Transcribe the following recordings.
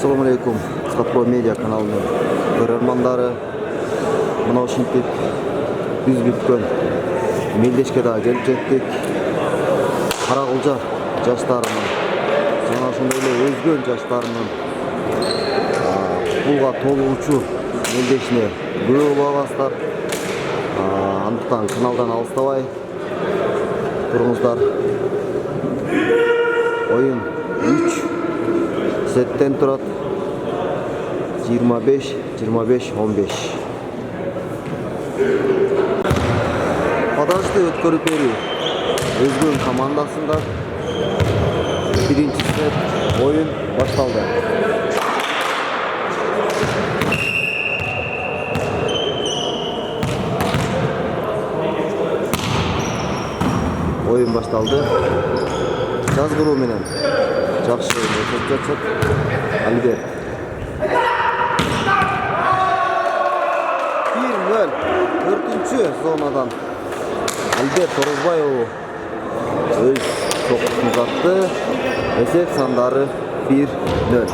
Assalamu alaikum. Pro Media kanalının көрермандары. Мына ушинтип биз бүткөн мелдешке да келип жеттик. Карагылжа жаштарынын жана ошондой эле өзгө жаштарынын футболго толуучу мелдешине күбө болобуздар. Андыктан каналдан алыстабай туруңуздар. Oyun 3 setten турат. 25 15. Падашты өткөрүп берүү өзгөн командасында биринчи сет oyun башталды. Oyun башталды. Жазгыруу менен жакшы өтүп жатат. Альберт 1-0 4-чү зонадан Альберт Орозбаев өз топун uzatты. Эсеп сандары 1-0.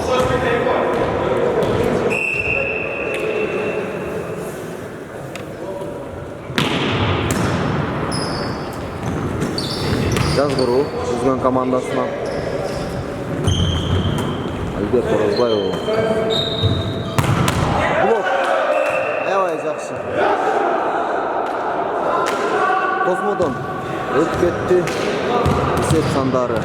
Жазгыруу өзгөн командасына Альберт Орозбаев блок аябай жакшы Космодон өтүп кетти. Эсеп сандары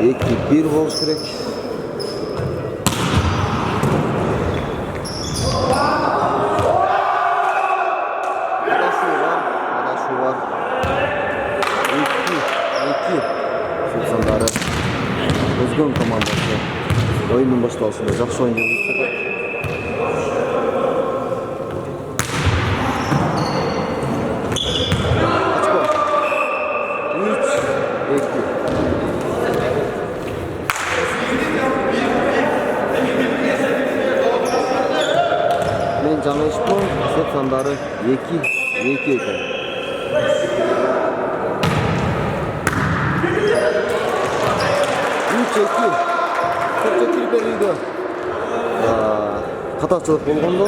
2-1 болуш керек. Özgün komandası oyunun başlamasında жақсы oyun жүргізді. Мен жаңа ешпон сет сандары 2-2 екен. Катачылык болгондо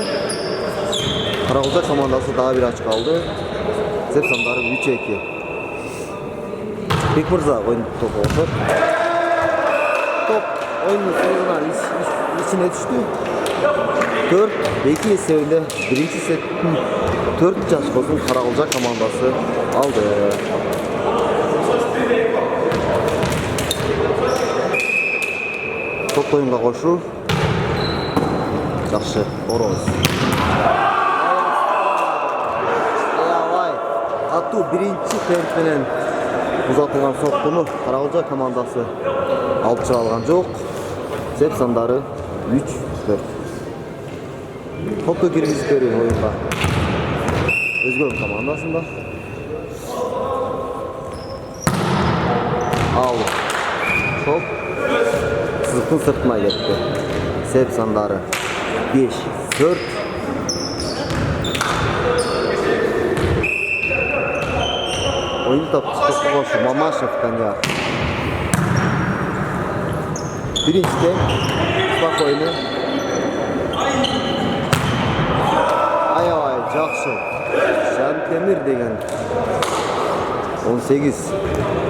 Карагылжа командасы дагы бир ачка алды. Сеп сандары 3-2. Бекмырза ойун топу отот. Топ oyunun союзунан ичине түштү. 4-2 эсебинде биринчи сеттин 4 жашкосын Карагылжа командасы алды. Топ oyunга кошуу жақсы Ороз. Аябай катуу биринчи темп менен узатылган соккуну Карагылжа командасы алып чыга алган жок. Сеп сандары 3-4. Топту киргизип берүү оюнга өзгөн командасында. Ал топ сызыктын сыртына кетти. Сеп сандары 5-4. Oyun topu Mamashев Konyak. Birinci tem спокойно. Аябай жакшы. Жантемир деген 18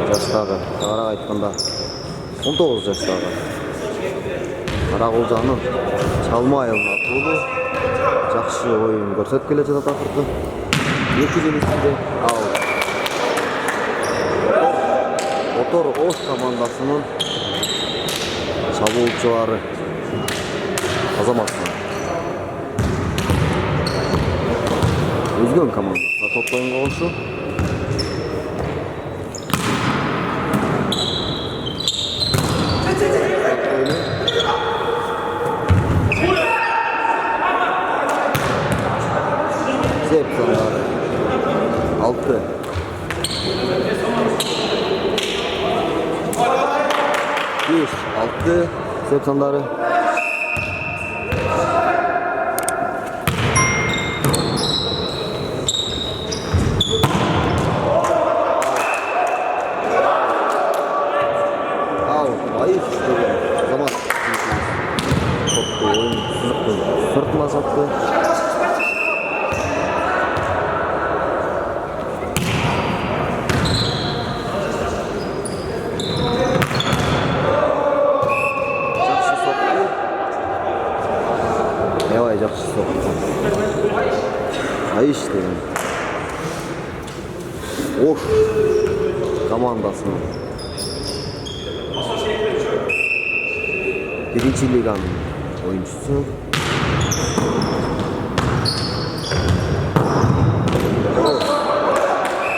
жаштагы, тагыраак айтканда 19 жаштагы Карагылжанын чалма айылына аттуулу жакшы оюн көрсөтүп келе жатат акыркы. 2 жыл ичинде ал Отор Ош командасынын чабуучулары Азаматхан өзгөн командасына топ оюнга кошу. Сеп сандары 6. Сеп сандары азапты. Жақсы соқты. Аябай жақсы соқты. Айыш деген. Ош командасының биринчи лиганың ойыншысы.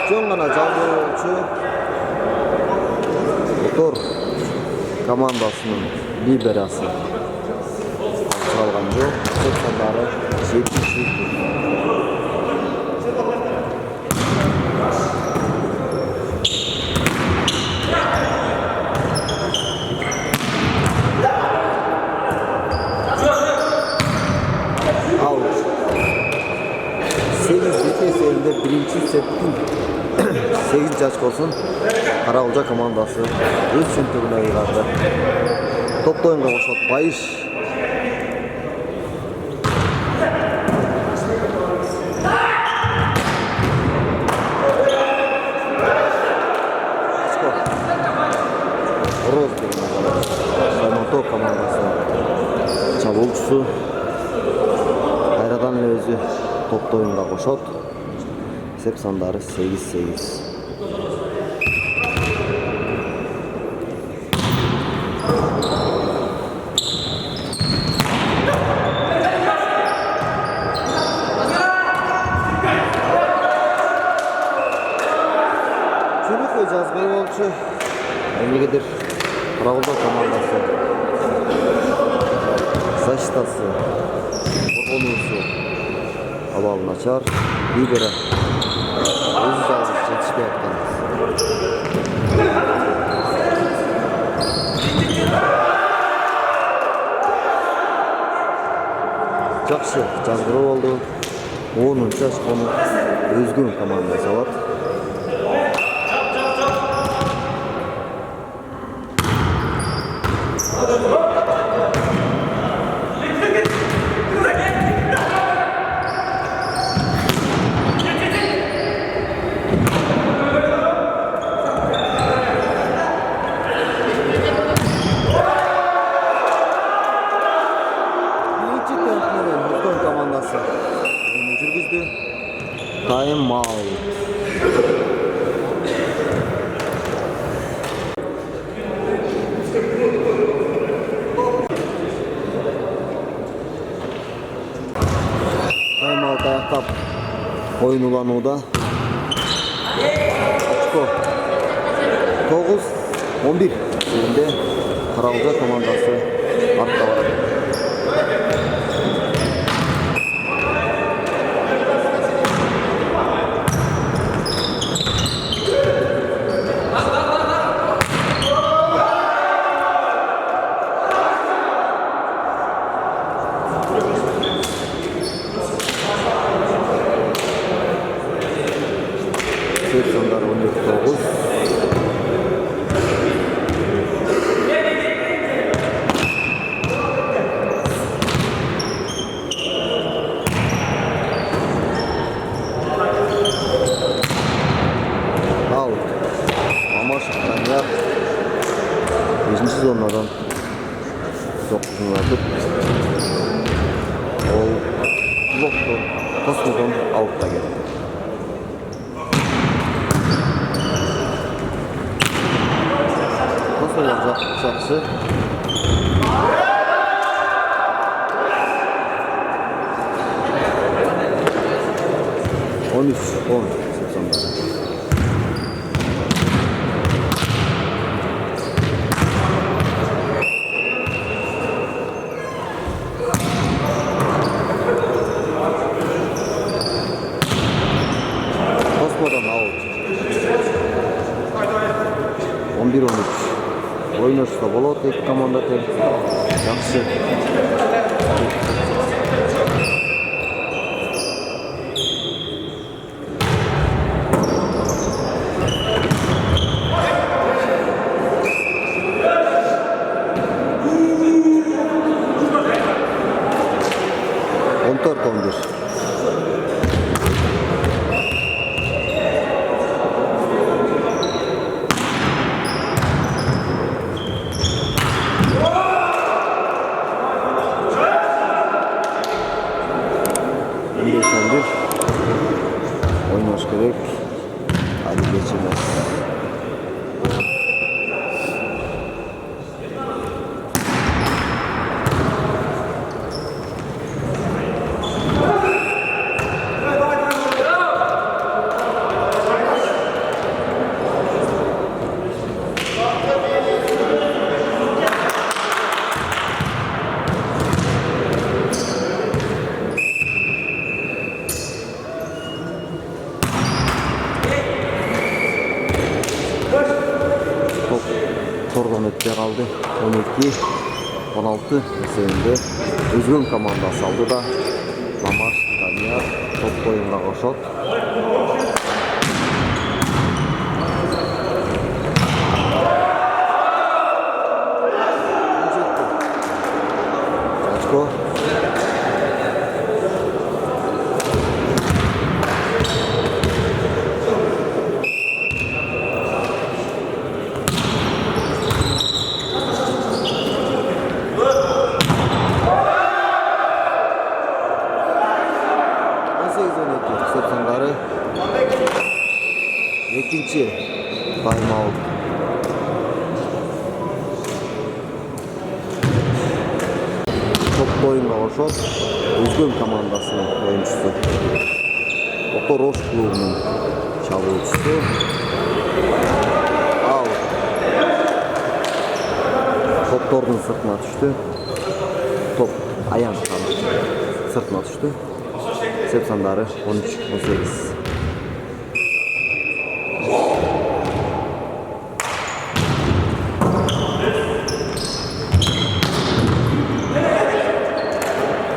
Жөн гана жабуучу Отор командасының либерасы алган жок. Сександары 7-ші. Birinci setin 8 yaş olsun Karagülce komandası öz çöntüğüne yığardı. Toplu oyunga koşat Bayış. Roz Saymantok komandası çabukçusu Hayradan özü toplu oyunga koşat. Sep sandarı 8-8. Çürük ve cazgır olçu Emligedir Karagülce komandası Saçtası Orgonusu Abalın açar Libera Özü sağlık yetişme yaptınız. Жақсы жазгырып oldu. 10-нчы ашканы өзгөн командасы бар. Жүргізді. Тайм аут. Тайм аут аяқтап ойын уланууда. Очко 9-11 жерінде Карагülce командасы артта барады. Sandar 17-9. Out. Mamaşov Daniyar 5-ci zonadan 9-nu atıp o bloktan Kosmo'dan out'ta geldi. Olacak saksı. On 80. Kosmo'dan out. 11-13. Ойнашта болот, эки команда тең. Жакшы. 14-11. Oynaş gerek. Hadi geçemez. Tordan ötüye kaldı. 12-16 eserinde Üzgün komandası aldı da Lamar Daniyar top oyununa koşot. Çaçko Sepsanları ikinci timeout. Top oyununa koşup Üzgün komandasının oyuncusu. Oto Roş klubunun çalıcısı. Out. Top torun sırtına düştü. Top ayağın sırtına düştü. Sepsanları 13-18.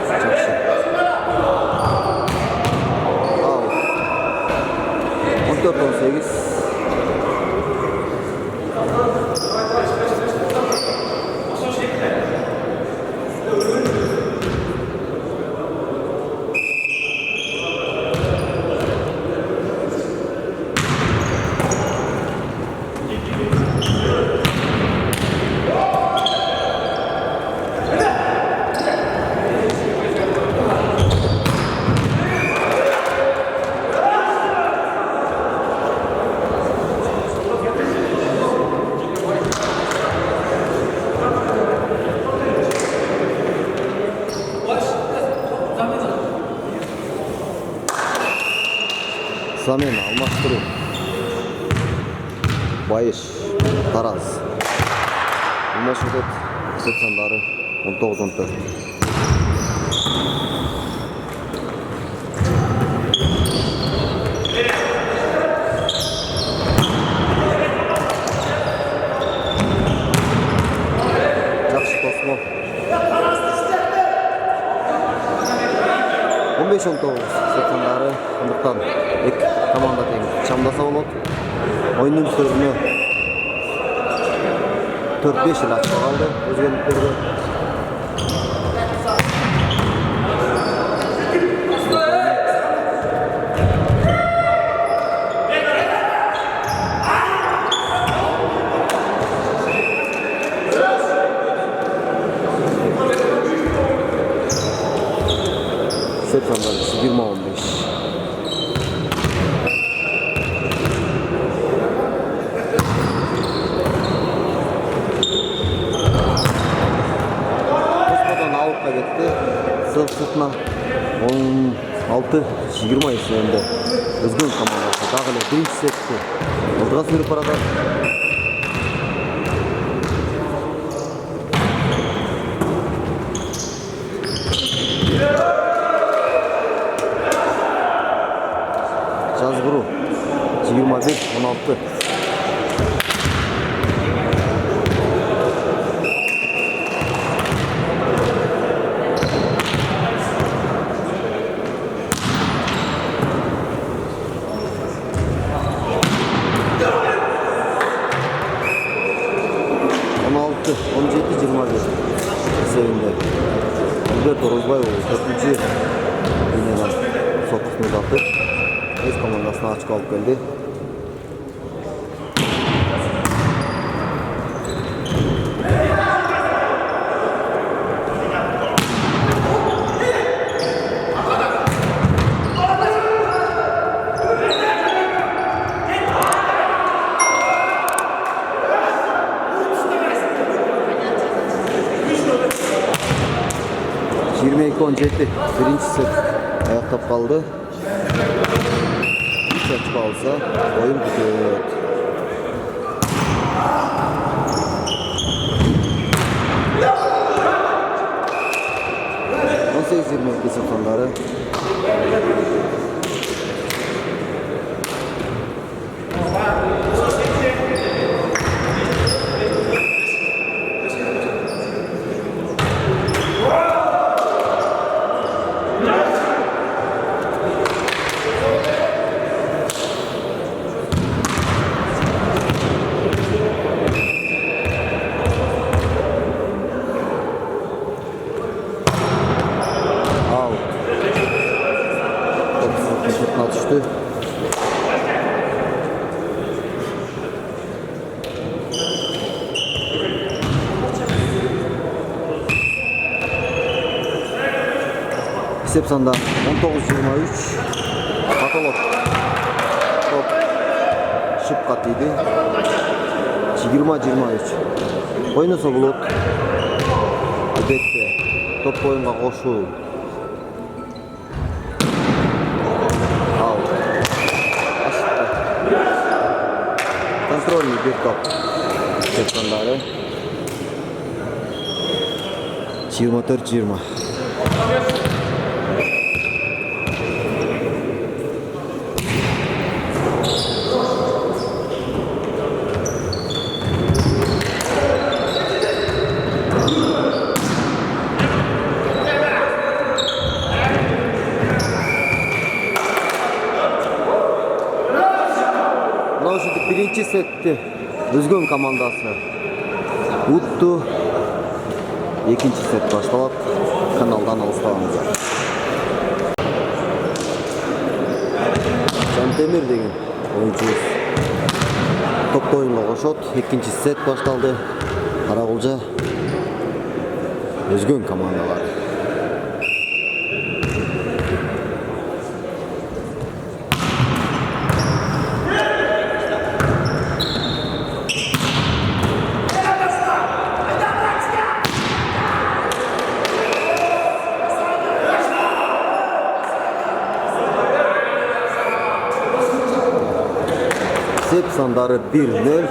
Çakşı. Out. 14-18. Samen almashtırıyor. Bayış, Taraz. Almashtırıyor. Sepsanları 19-14. Yaxşı Tosmo. 15-19. Sepsanları Umut'tan. Komanda teng. Çamdasa olur. Oyunun sözünü 4-5 yıl açık kaldı. Özgürlüklerді. Sepsanları 20-15. Gitti. Sırtına 16-20 eserinde Üzgün komandası dağılı birinci setti. Olduğa sürü parada. Жазгыру 21-16. Altı, 17-21 sevindi. Alberto Rozbayoğlu 4. соткусун uzatып, өз командасына очко алып келди. Birinci set ayakta kaldı. 3 açık alsa oyun bitiyor. Nasıl 22 sıfırları? Düştü. Esep sanda 19-23 Patolog top şıp katıydı. 20-23 Oynasa bulut Albatta top oyunga koşul. Контрольный bir top. Tekranları 24-20. Birinci setti Özgün komandası uttu. İkinci set başlayıp kanaldan alıştığımız. Cantemir деген oyuncu top oyunga koşot. İkinci set başladı. Karagulca Özgün komandaları. Esep sandarı 1-0.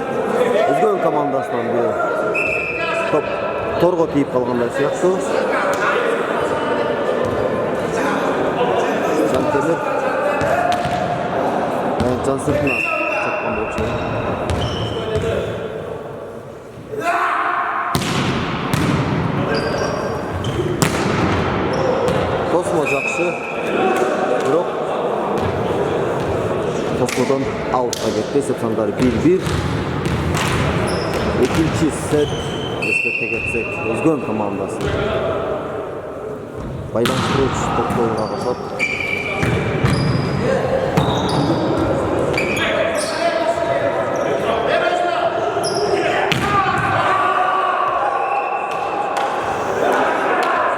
Özgün komandasından bir top torgo tiyip kalgандай siyahtı. Cantemir can sırtına çakkan bolçu. Kosmo jakşı. Bирок Kosmo'dan out'a gitti. Esep sandarı 1-1. İkinci set respekte geçsek Özgün komandası. Baylanıştırıcı toplu oyuna koşat.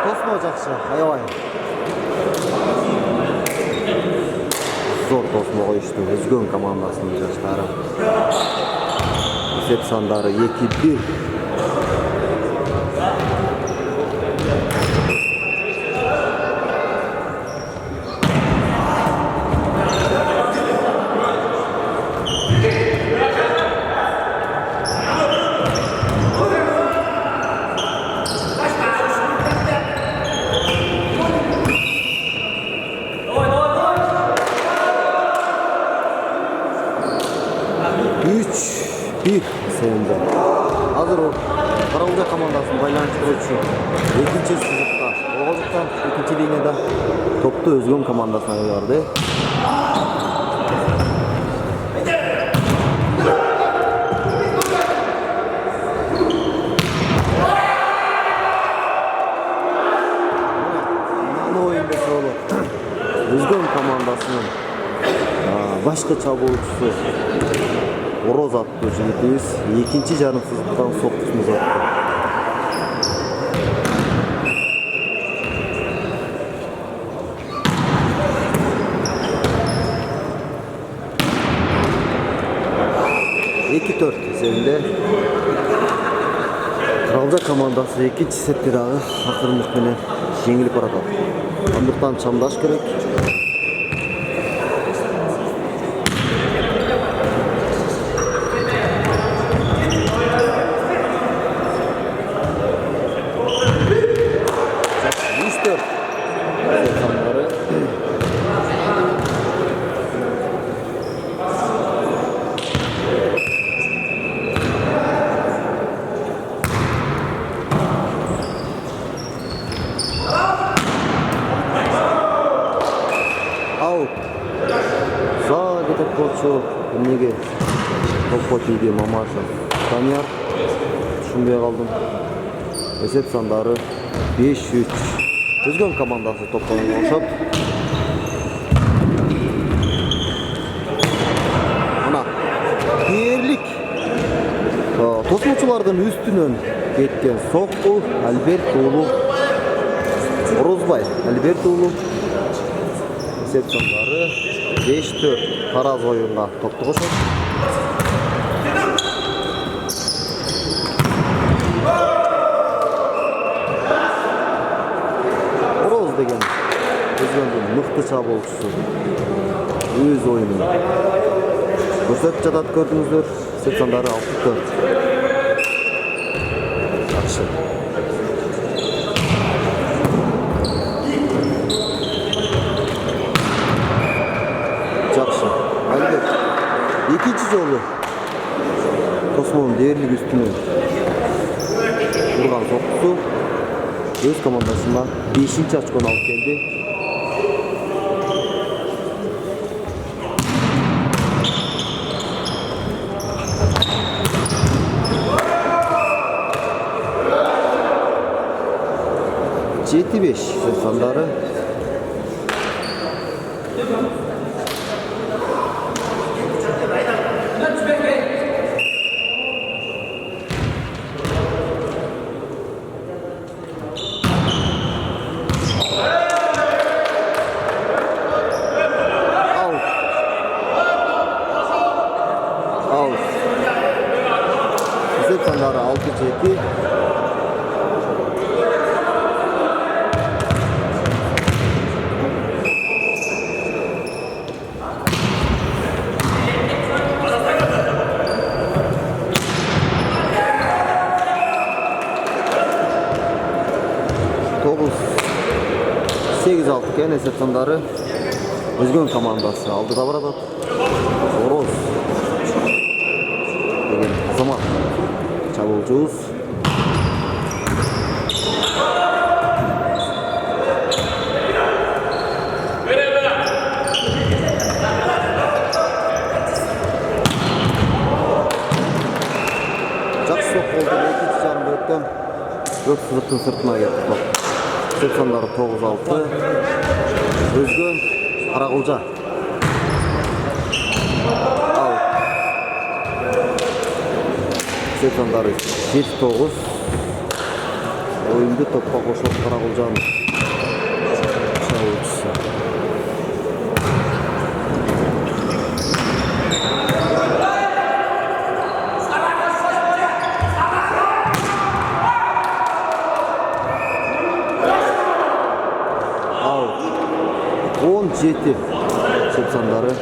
Kosmo jakşı. Ayavay. Zor Kosmo koyuştu Özgün komandasının yaşları. Esep sandarı 2-1. Bir sevindi. Hazır o Karagulca komandasının baylanıştırıcı ikinci sızıkta. Oğuzluktan ikinci lignede toptu Özgün komandasına verdi. Nano oyunda solu. Özgün komandası командасынын башкы чабуучусу Ороз аттуу жигитибиз экинчи жарым сызыктан соккусун узатты. Esebinde Kralca komandası ikinci sette dağı akırындық менен жеңилип баратат. Андыктан чамдаш керек. Эмнеге топко тийди Мамашев Данияр түшүнбөй калдым. Эсеп сандары 5-3. Өзгөн командасы топтон болушат. Мына дээрлик тосмочулардын үстүнөн кеткен сокку Альберт уулу Орозбай Альберт уулу эсеп сандары 5-4. Тараз оюнга топту кошот. Ороз деген өзгөндүн мыкты чабуучусу өз оюнун көрсөтүп жатат, көрдүңүздөр. Эсеп сандары 6-4. Жакшы. Экинчи жолу Тосмонун дээрлик үстүнөн урган соккусу өз командасына 5-чи очкону алып келди. Жети-беш сандары Sanları 6-7. Topuz 8-6 iken Esep Sanları Özgün komandası aldıda barada. Ороз деген азамат чабуучубуз жакшы соқ болду. Экинчи жарым бөлүктөн көк сызыктын сыртына кетти топ. Эсеп сандары 9-6. Өзгөн Каракылжа Эсеп сандары 7-9. Оюнду топко кошот Каракылжанын чабуучусу. Ал 17 эсеп сандары.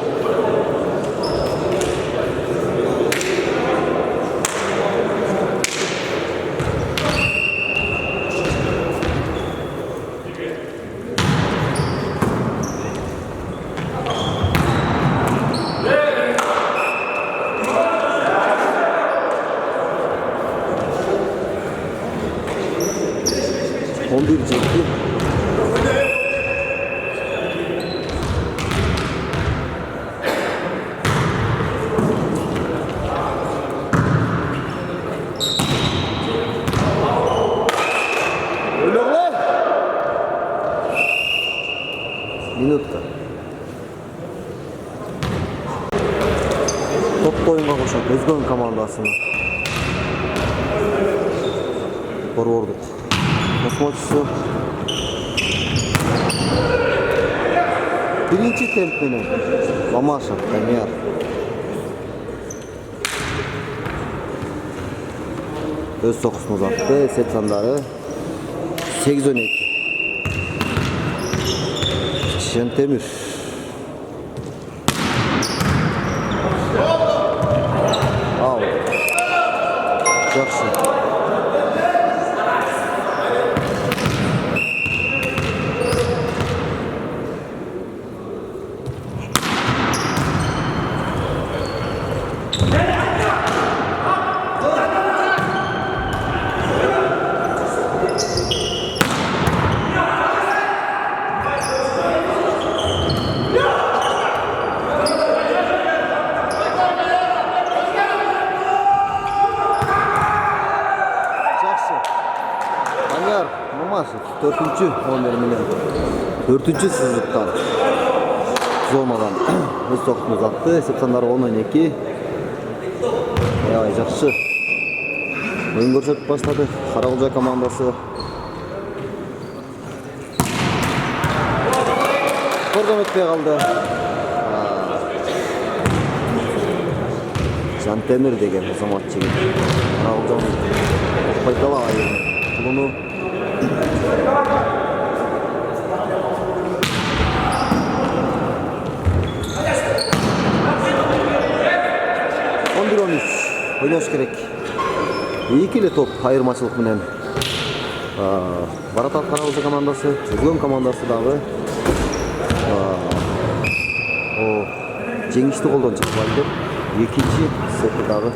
Минутка. Toplu oyunga koşan Özgün komandasını korurduk. Kosmoçusu birinci tempini Mamaşev Demir öz sokusunu uzattı. Set sandarı 8-12. Şentemir al. Жақсы. Anyar Mamaşev 4-cü 11 4-cü sızlıktan zonadan öz sokusunu uzattı. Sepsanlar 10-12. Жақсы. Oyun көрсетіп başladı. Karagülce komandası. Kordan ötpey kaldı. Jantemir деген азамат жігіт. Karagülce'nin пайдалы айырын. Bunu 11-13 oynaş керек. Екілі топ айырмашылық менен Баратат Карагülce командасы, Özgün командасы дагы жеңишти колдон чыкпай деп экинчи сетти дагы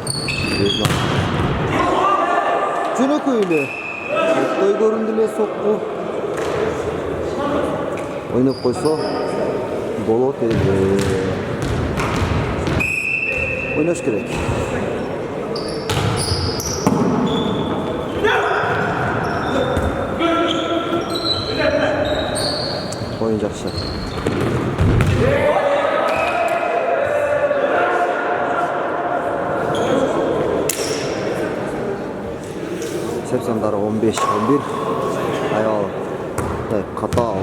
жөнөкөйлө той көрүндү эле сокку ойноп койсо болот эле. Oynaş керек. Oyun жақсы. Sepsandары 15-11. Аял катал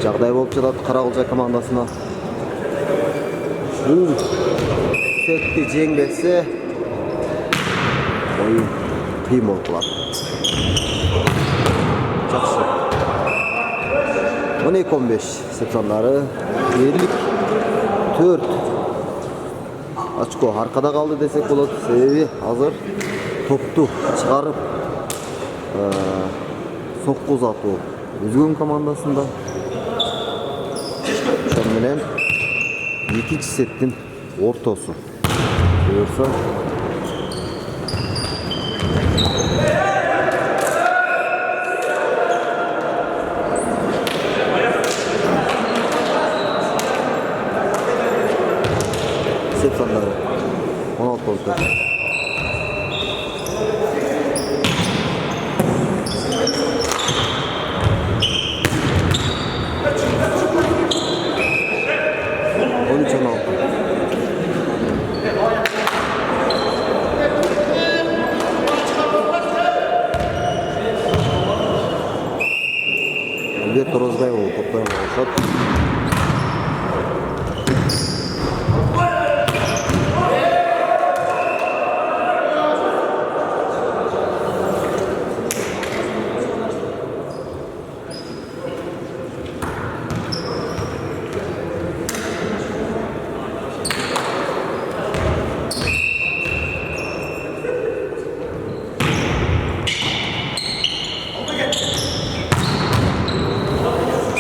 жагдай болуп жатат Карагülce командасына. Бул сетти жеңбесе oyun кыйын болуп калат. Жақсы. 12-15 Sepsandары ерлик 4 очко аркада калды десек болот. Себеби азыр топту чыгарып сокку узатуу Özgün командасында. Ошон менен экинчи сеттин ортосу. Буюрса Sepsandары 16-14. Торозбай ол топтан алышат.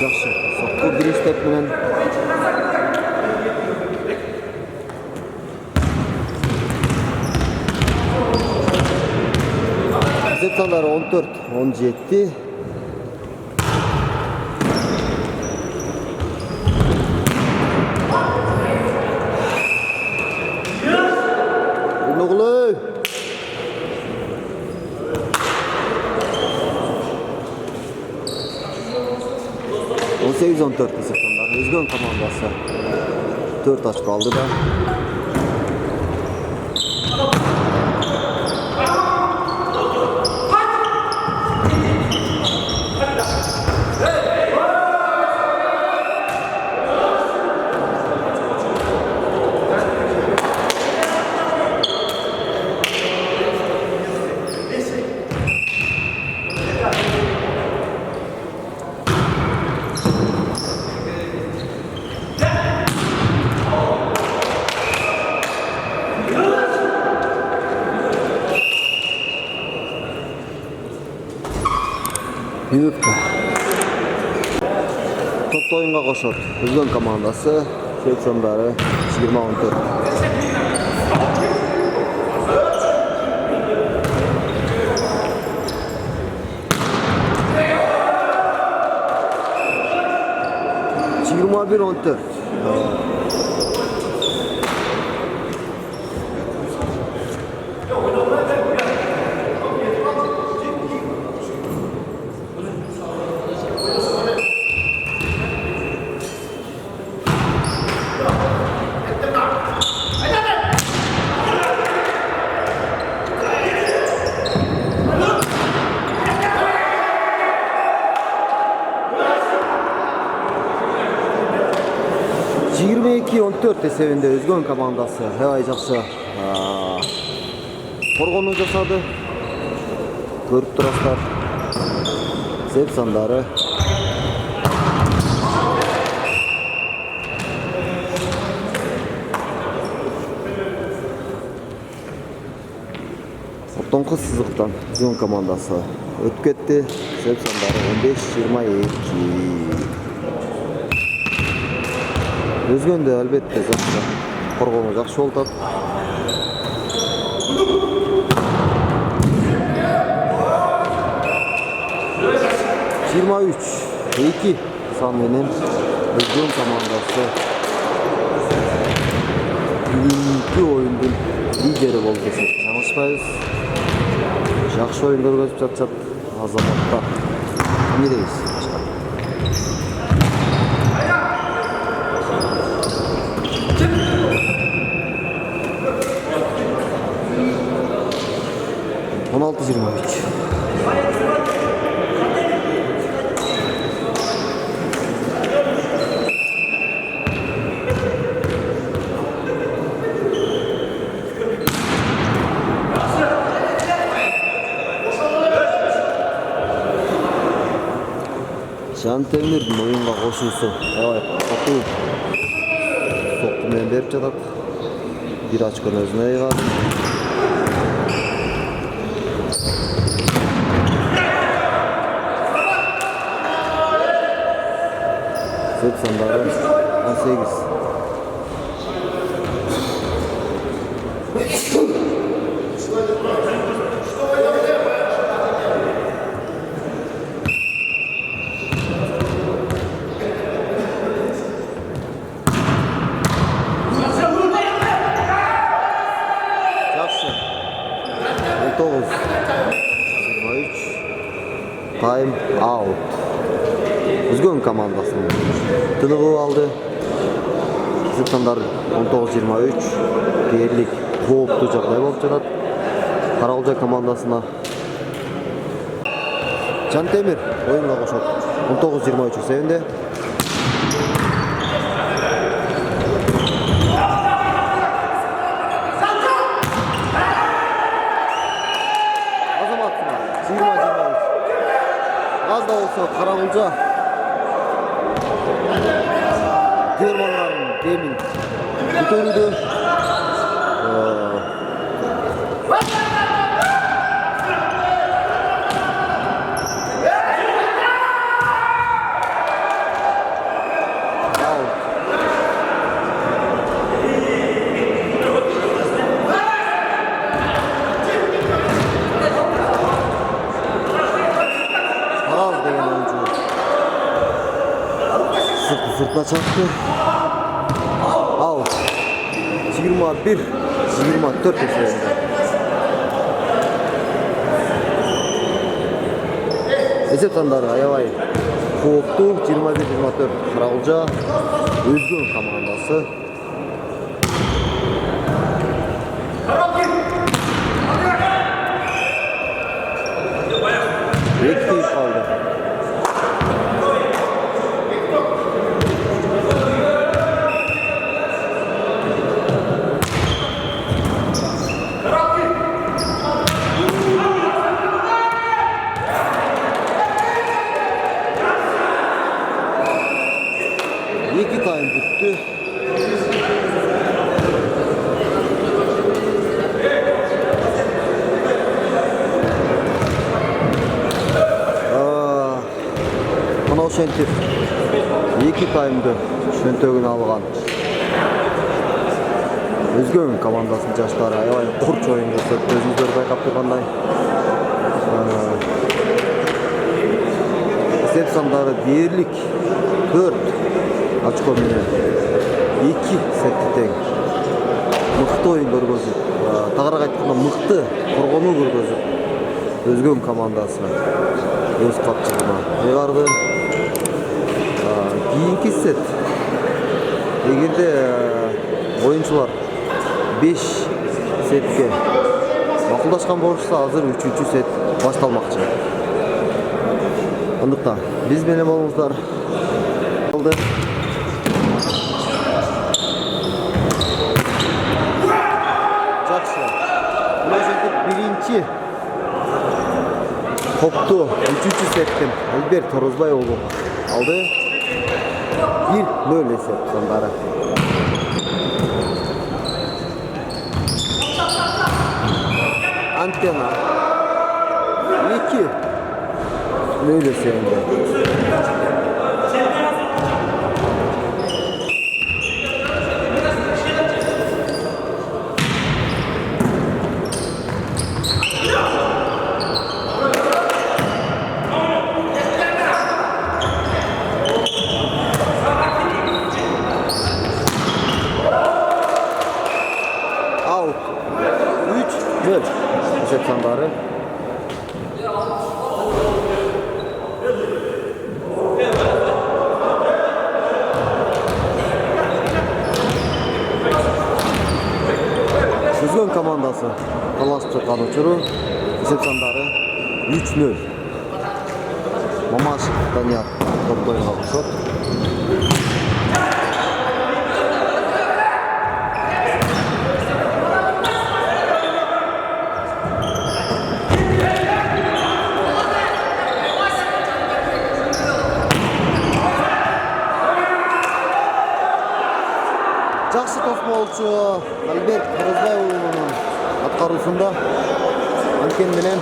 Жақсы. Сокку биринчи теп менен Sepsandары 14-17. Noglu. 18-14 Sepsandары Özgün komandası 4 açko aldı da Minutта. Toptu oyunga koşot. Özgön komandası. Şevçondары 20-14. Yirmi bir 14. Yirmi iki 14 esebinde Özgön komandası Hevay жақсы коргонуу жасады. Көрүп турасыздар. Сеп сандары. Ортоңку сызыктан Özgön командасы өтүп кетти. Сеп сандары 15-22. Özgön de elbette жақсы. Коргонуу жакшы болуп атат. Жыйырма үч 2 сан менен Özgön командасы бүгүнкү оюндун лидери болду десек жаңылышпайбыз. Жакшы оюн көргөзүп жатышат Азаматтар. Эмне дейсиз? 16-23. Жантемирдин оюнга кошуусу сокку менен берип жатат. Бир очкону өзүнө ыйгат. Сеп сандары 18. Time out. Özgön komandasının tыныгып aldı. Zıttanlar 19-23. Diyerlik kooптуу жагдай болуп жатат. Каралжа командасына Жантемир оюнга кошот. 19-23 эсебинде. Az da olsa Karagülca Germanların demin көтөрүүдө sırtına çarptı. Out. 21-24 esasında. Esep sandары аябай кооптуу 21-24 Карагülca Özgön командасы. Bekleyiп kaldı. İki time bitti. ошентип 2 таймды чөнтөгүн алган Өзгөн командасынын жаштары аябай курч оюн көрсөттү. Өзүңүздөр байкап тургандай. Эсеп сандары дээрлик 4 очко менен 2 сетти тең. Мыкты оюн көргөзүп, тагыраак айтканда мыкты коргонуу көргөзүп Өзгөн командасы өз капчыгына барды. Кийинки сет эгерде оюнчулар 5 сетке макулдашкан болушса, азыр 3-чү сет башталмакчы. Андыктан биз менен болуңуздар. Жакшы. Ошентип биринчи топту 3-чү сеттен Альберт Торозбай уулу алды. 1-0 эсеп сандары. Антена 2-0 эсебинде. Аут 3-0 эсеп сандары. Өзгөн командасы талашып жаткан учуру эсеп сандары 3-0. Мамашев Данияр топ ойногон кошот. Жакшы тосмолчу Альберт Торозбай уулунун аткаруусунда анткени менен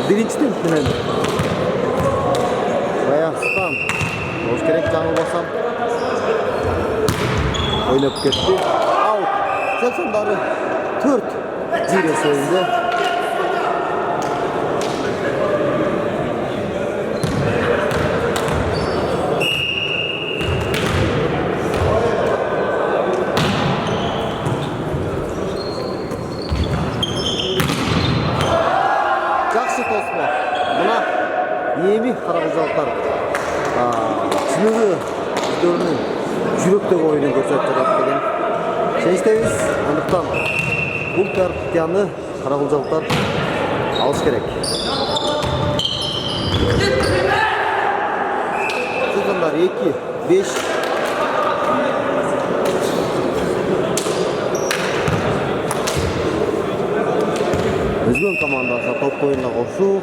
биринчи темп менен Баягыстан болуш керек, жаңылбасам ойноп кетти. Аут. Эсеп сандары 4-1 эсебинде. Эми карагызалыктар чыныгы өздөрүнүн жүрөктөгү оюнун көрсөтүп жатат деген сеничтебиз. Андыктан бул партияны карагызалыктар алыш керек. Сызгандар 2-5. Өзгөн командасы топ оюнуна кошуу.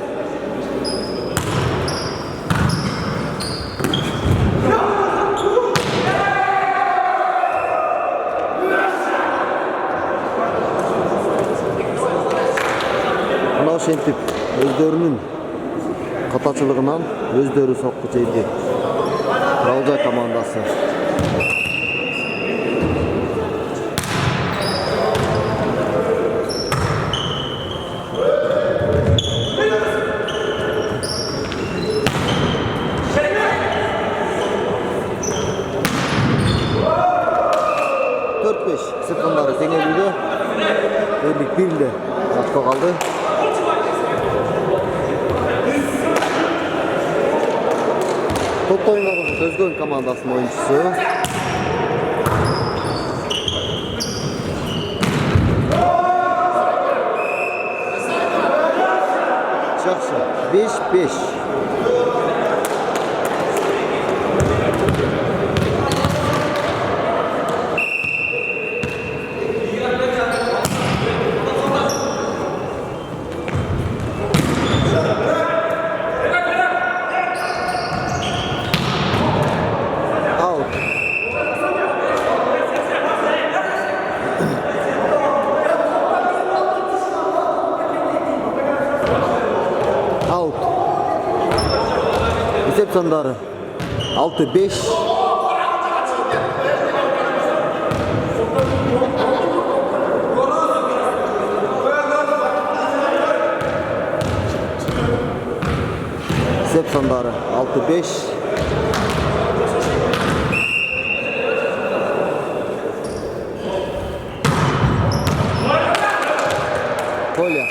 Ошентип өздөрүнүн катачылыгынан өздөрү сокку жейди. Кыралжай командасы. Сыпкандары теңелүүгө өрлүк 1-0 ачко калды. Топто ойногон Өзгөн командасынын оюнчусу. Жакшы. 5-5. Эсеп сандары 6-5. Esep sandары 6-5. Kolya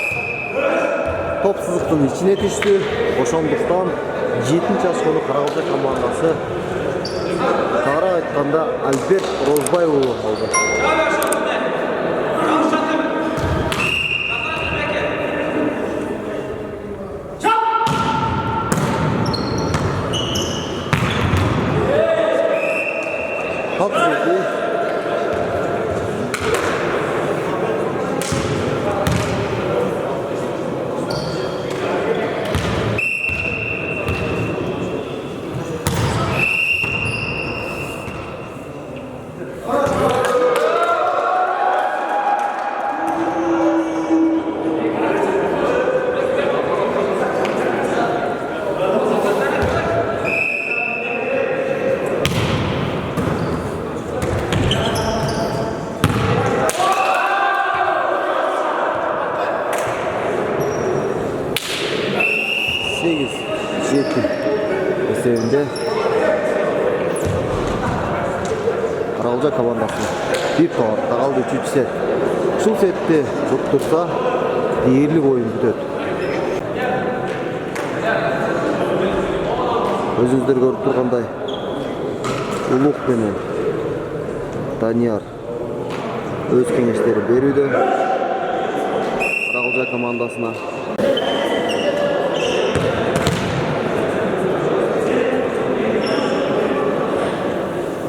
top sızıktın içine düştü. Ошондуктан 7-ci очкону Каракөлчө командасы тагыраак айтканда Альберт Розбаев алды. Esebinde Каракөлчө командасы bir талапта калды 3 сет. Ушул сетти жоктурса дээрлик оюн бүтөт. Өзүңүздөр көрүп тургандай Улук менен Данияр өз кеңештерин берүүдө Каракөлчө командасына.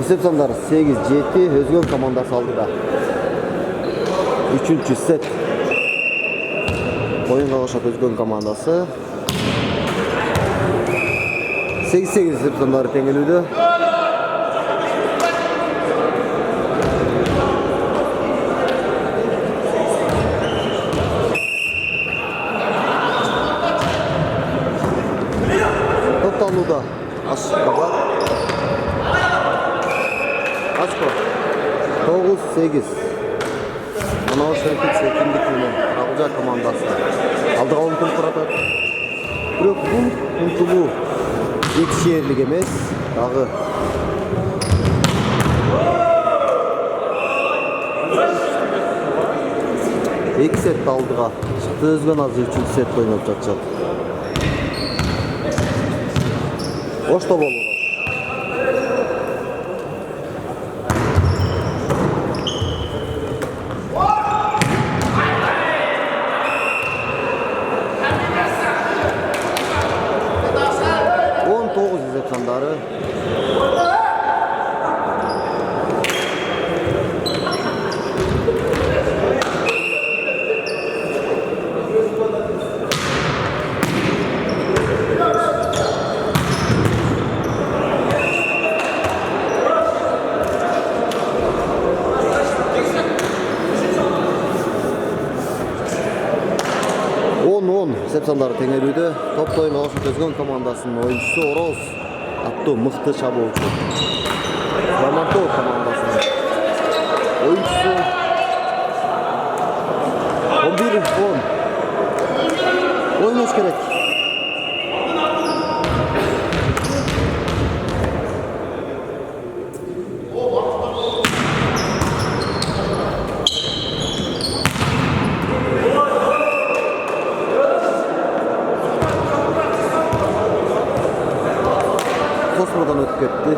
Esep sandары 8-7, Özgön komandası алдыда. 3-cü set. Oyunga koşat Özgön komandası. 8-8 esep sandары tengелүүдө. Топталууда Ашыкка бар. Açko 9-8. Ana şirket sekindik menен Каракөлчө командасы алдыга умтулуп баратат. Бирок бул умтулуу жетишерлик эмес, дагы эки сет алдыга чыкты. Өзгөн азыр 3-cü сет ойноп жатышат. Ошто болду. Sandары esep sandары теңелүүдө. Топто ойноо Өзгөн командасынын оюнчусу Ороз аттуу мыкты чабуучу. Романтов командасынын оюнчусу 11-10. Ойнош керек. Kosmo'dan ötüp etti.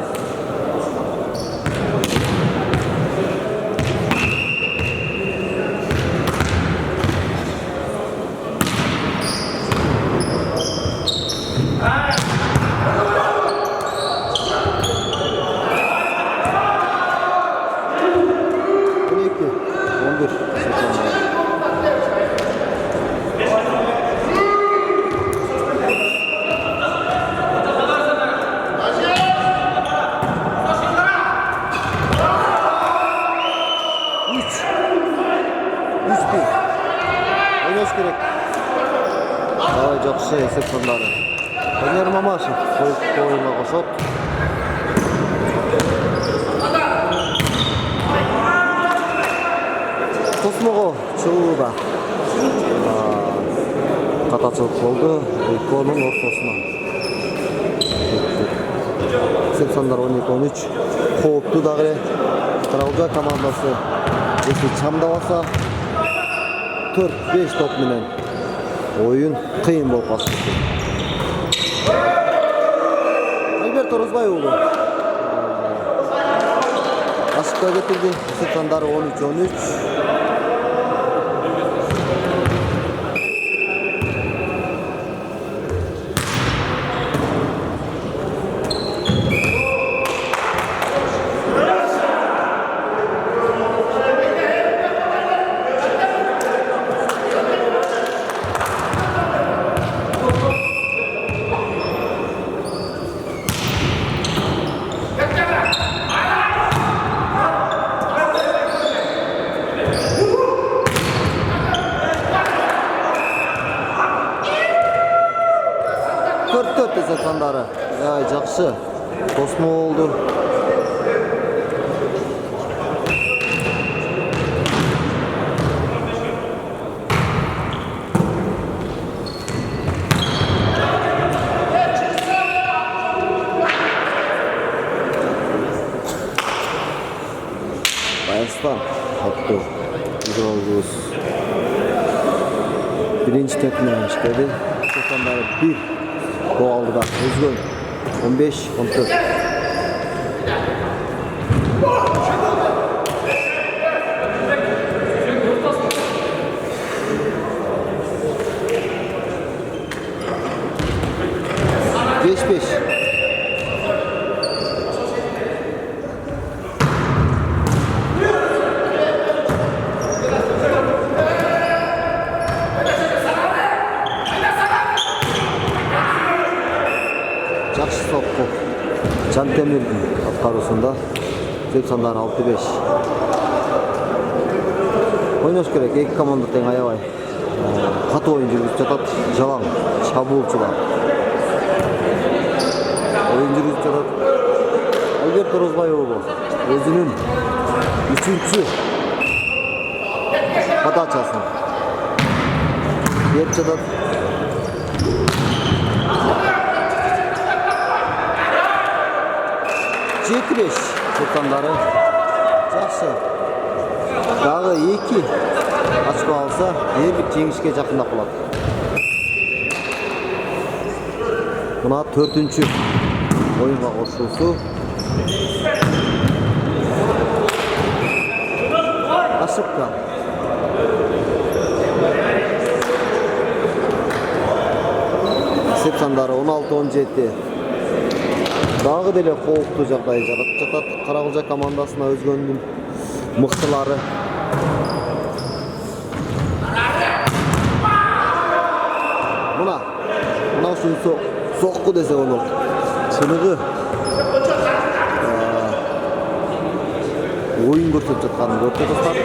Oynaş gerek. Жақсы esep sandары. Данияр Мамашев oyununa koşot. Артачылык болду. Экоонун ортосуна. Есеп сандар 12-13. Кооптуу дагы Каралжа командасы. Если чамдабаса 4-5 топ менен оюн кыйын болуп калышы мүмкүн. Альберт Орозбай уулу ашыкка кетирди. Есеп сандары 13-13. Есеп сандары. Жакшы. Тосмо болду. Баястан аттуу. Игралгыбыз. Биринчи текмен иштеди. Есеп сандары 1. Gol aldılar. Özgün. 15-14. Beş. Жақсы соққы. Жантемирдің атқарусында. Есеп сандары 6-5. Ойнаш керек. Екі команда тең аябай. Қатты ойын жүргізіп жатат. Жалаң шабуылшылар. Ойын жүргізіп жатат. Альберт Орозбай уулу өзүнүн 3-чү подачасын берип жатат. Жети-беш сандары. Жақсы. Дагы 2 ачко алса, дээрлик жеңишке жакындап калат. Мына 4-чү оюнга кошулуусу. Ошибка. Есеп сандары 16-17. Дагы деле кооптуу жагдай жаратып жатат. Каракылжа командасына Өзгөндүн мыктылары. Мына ушул сокку десе болот. Чыныгы оюн көрсөтүп жатканын көрүп жатат.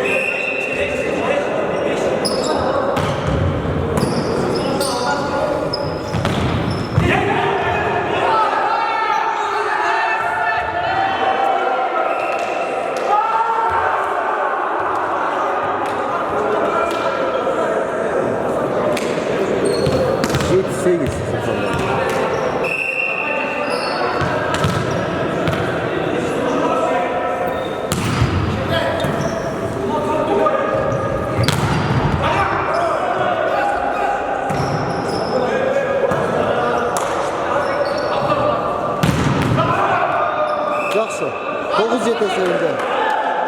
Жақсы. 9-7 есебінде.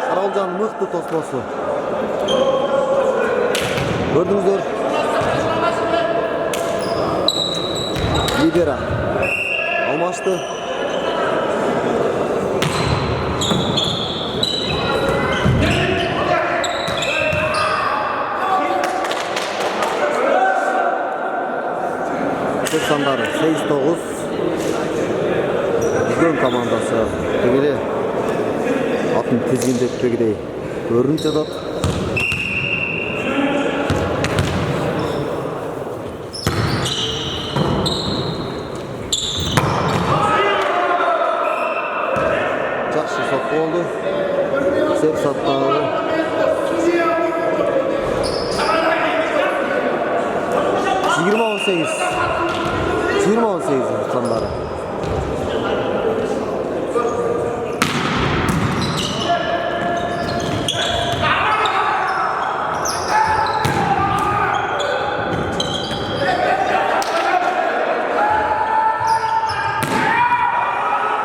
Каралжанын мыкты тосмосу. Көрдүңүздөр. Либера алмашты. Есеп сандары 8-9. Өзгөн командасы тегере атын тизгиндетпегидей көрүнүп жатат. Жақсы сот болду. Есеп саттары 20-18. 18. 20-18 sandары.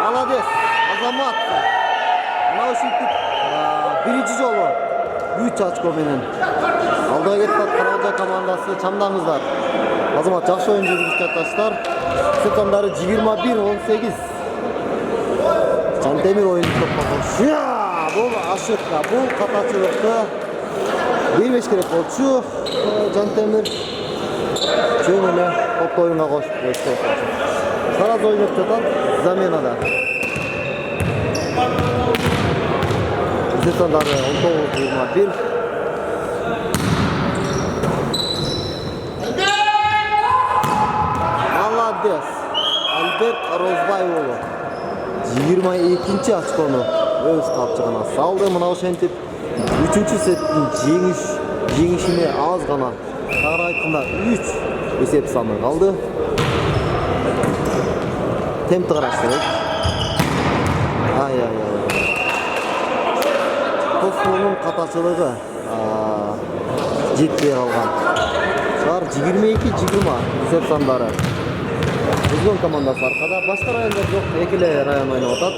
Молодец, Азамат. Мынау ушинтип биринчи жолу 3 очко менен алдыга кетип атат Каралжа командасы. Чамдаңыздар. Азамат жакшы оюн жүргүзүп жатасыздар. Сандары 21-18. Жантемир оюнду топкошу. Бул ошибка, бул катачылыкты бербеш керек болчу. Жантемир чөң эле топто оюнга кошуп койду. Сараз ойноп жатат заменада. Сандары 19-21. Молодец. Альберт Розбай уулу 22-чи очкону өз капчыгына салды. Мына ошентип 3-чү сеттин жеңишине аз гана тагыраак айтканда 3 эсеп саны калды. Темпти караш керек. Тосмонун катачылыгы жетпей калган. Шаар 22-20 эсеп сандары. Өзгөн командасы аркада, башка райондар жок, экиле район ойноп атат.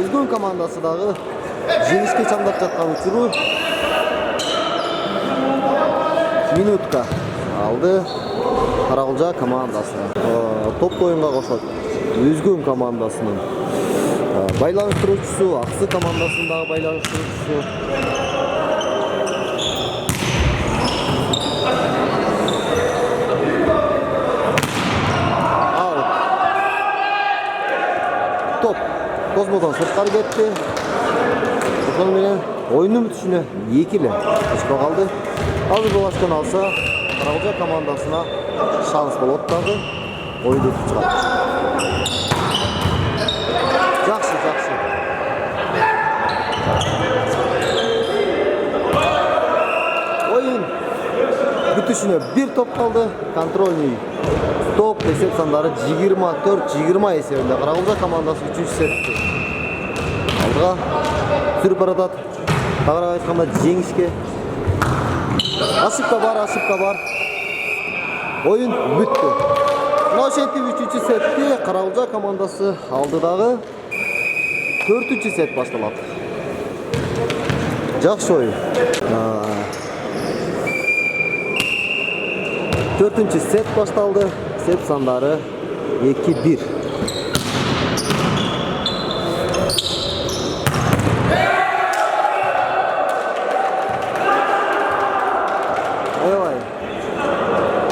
Өзгөн командасы дагы жеңишке чамдап жаткан учуру минутка алды Каракулжа командасы. Топто оюнга кошот Өзгөн командасынын байланыштыруучусу, Аксы командасындагы байланыштыруучусу. Топ Козмодон сырткары кетти. Ошол менен оюндун бүтүшүнө 2 эле очко калды. Азыр бул очкону алса, Каракулжа командасына шанс болот дагы. Оюнду чыгат. Жакшы. Оюн бүтүшүнө 1 топ калды. Контрольный топ эсеп сандары 24-20 эсебинде Каракулжа командасы 3-чү сетти алдыга сүрүп баратат. Тагыраак айтканда жеңишке ошибка бар. Оюн бүттү. Мына ошентип 3-чү сетти Каракулжа командасы алды дагы. 4-чү сет башталат. Жакшы оюн. 4-чү сет башталды. Сет сандары 2-1.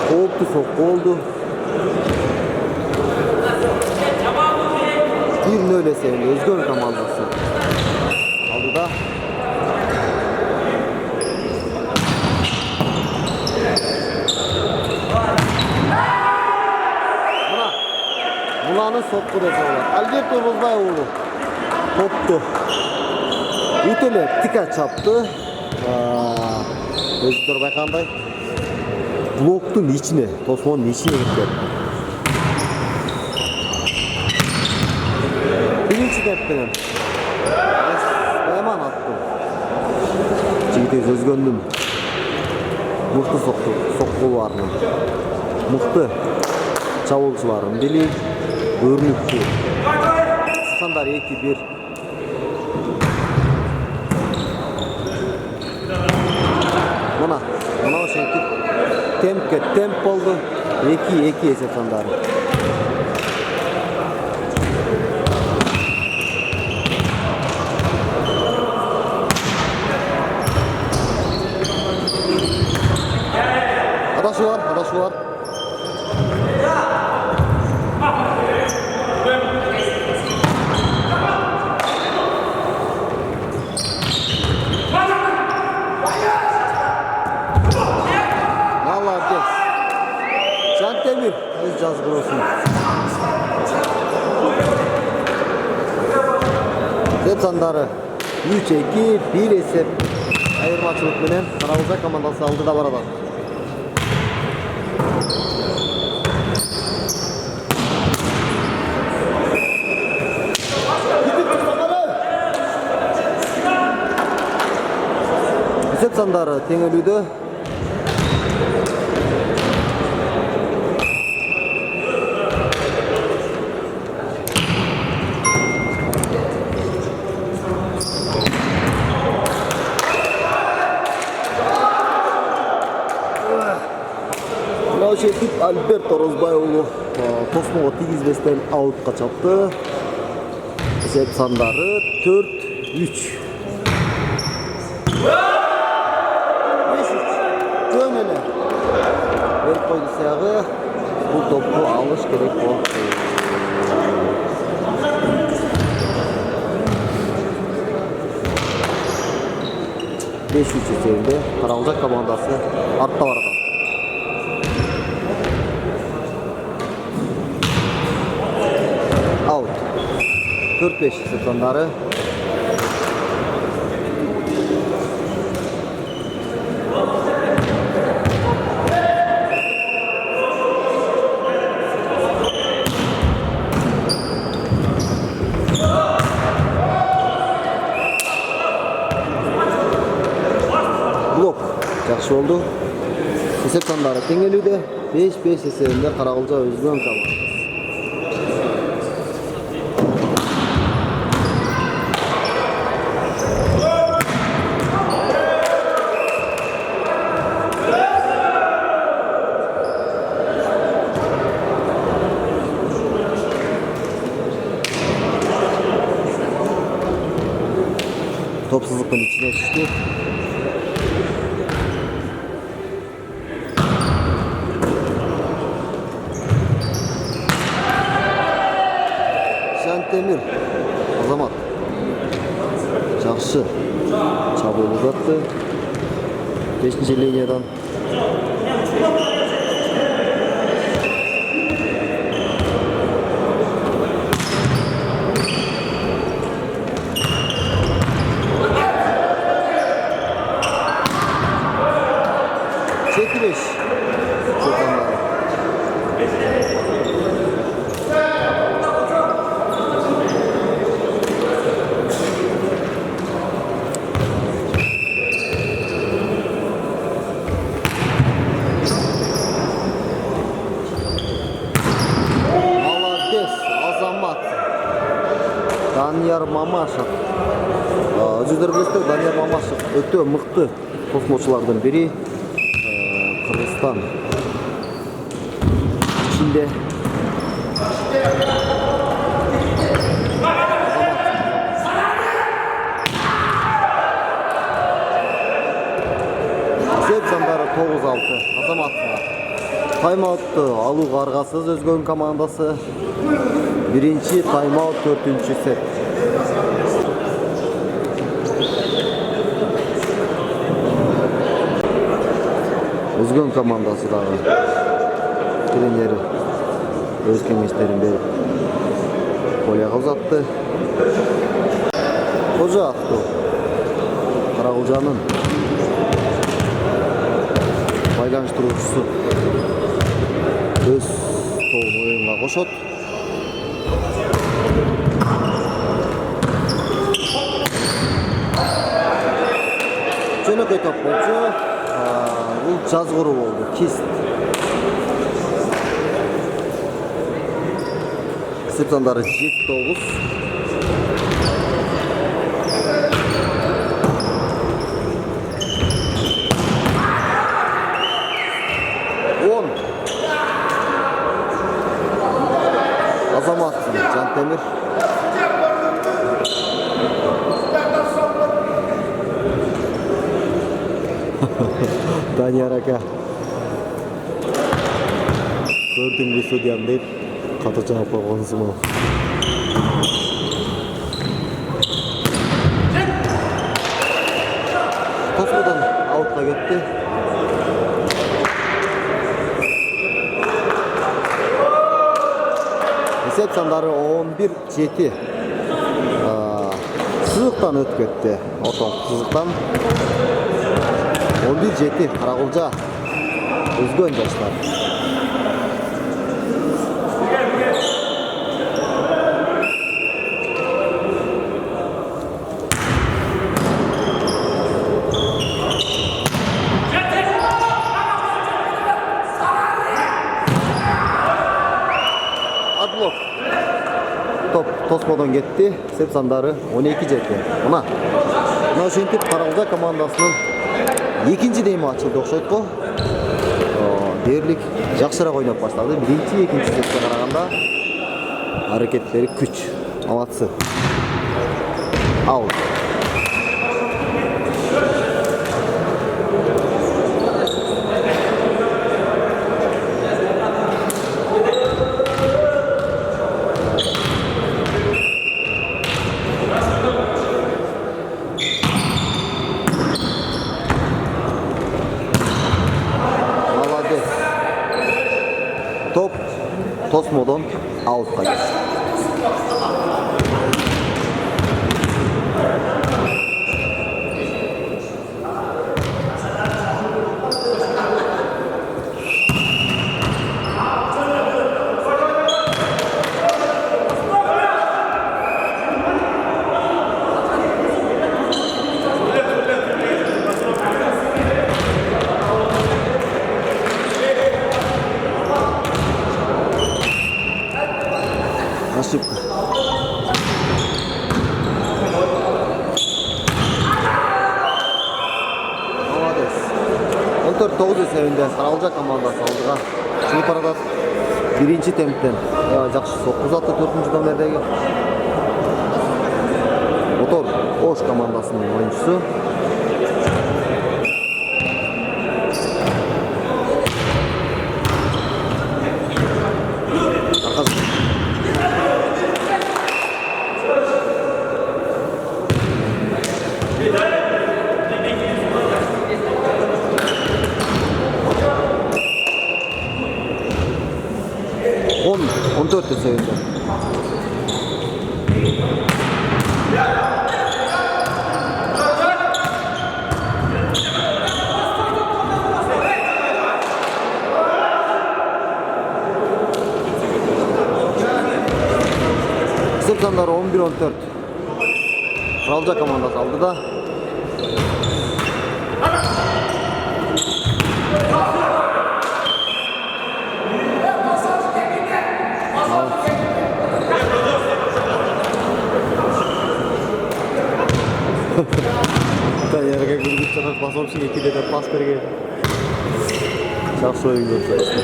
Кооптуу сокку болду. 1-0 эсебинде Өзгөн командасы алдыда. Буланы сокку деп аталат. Альберт Розбай уулу топту өтө эле тика чапты. Өздөрү байкагандай блоктун ичине, тосмонун ичине кирип кетти. Биринчи деп менен Байман аттı. Жигитек Өзгөндүн мыкты соккуларынын, мыкты чабуулчуларынын били өрнүкчү. Сандар 2-1. Мына ошентип темпке темп болду. 2-2 эсеп сандары. Adashu var. өз жазғырсын. Зеп сандары 3-2, 1 есеп айырмашылық менен Карабулжа командасы алдыда барады. Зеп сандары теңелүүдө. Шетип Альберт Орозбайұлы тосмоға тигізбестен аутқа чапты. Зеп сандары 4-3. 5-3. Жөнеле. Беріп қойды саяғы. Бұл топты алыш керек болды. 5-3 есебінде Карабулжа командасы артта барады. Аут. 4-5 сетандары. Блок жақсы болды. Есеп сандары теңелуде. 5-5 есебінде Карабулжа өзгөн командасы. Топ сызықпен içine düştü. Şantemir Azamat жақсы çabuk uzattı. 5. liniyadan çekiliş. Данияр Мамашев. Өздері білесіздер, Данияр Мамашев өте мықты космосшылардың бірі. Қырғызстан ішінде. Зеп сандары 9-6. Азаматова. Тайм-аутты алуға арғасыз өзгөн командасы. Birinci timeout 4. set. Özgün komandası dağı. Treneri öz kengештерин berip Kolyaga uzattı. Hoca attı. Karabuljanın байланыштыруучусу öz тобун оюнга кошот. Жөнөкөй топ болчу. Бул жазгыруу болду. Кист. Есеп сандары 7-9. Азамат Жантемир. Данияр ака. Көрдүңбү судьям деп каты жаап койгонсуң. Тосмодан аутка кетти. Есеп сандары 11-7. Сызықтан өтіп кетті. Отон сызықтан 11-7 Қарақұлжа өзгөн жаштар. Адлов топ тосмодон кетти. Есеп сандары 12-7. Мына ошентип Қарақұлжа командасынын экинчи дейми ачылды окшойт го. Дээрлик жакшыраак ойноп баштады. Биринчи, экинчи сетке караганда аракеттери күч. Молодцы. Аут. Топ тосмодон аутка кетти. Ошибка. Молодец. 14-9 эсебинде Қарақұлжа командасы алдыга чыгып баратат. Биринчи темптен жакшы сокку узатты 4-чү номердеги. Мотор Ош командасынын оюнчусу. On 14 эсебинде. Есеп сандары 11-14. Қарақұлжа командасы алдыда. Yerге күлгүп чыгып басымчы 2-де деп пас берген. Жакшы оюн көрсөттү.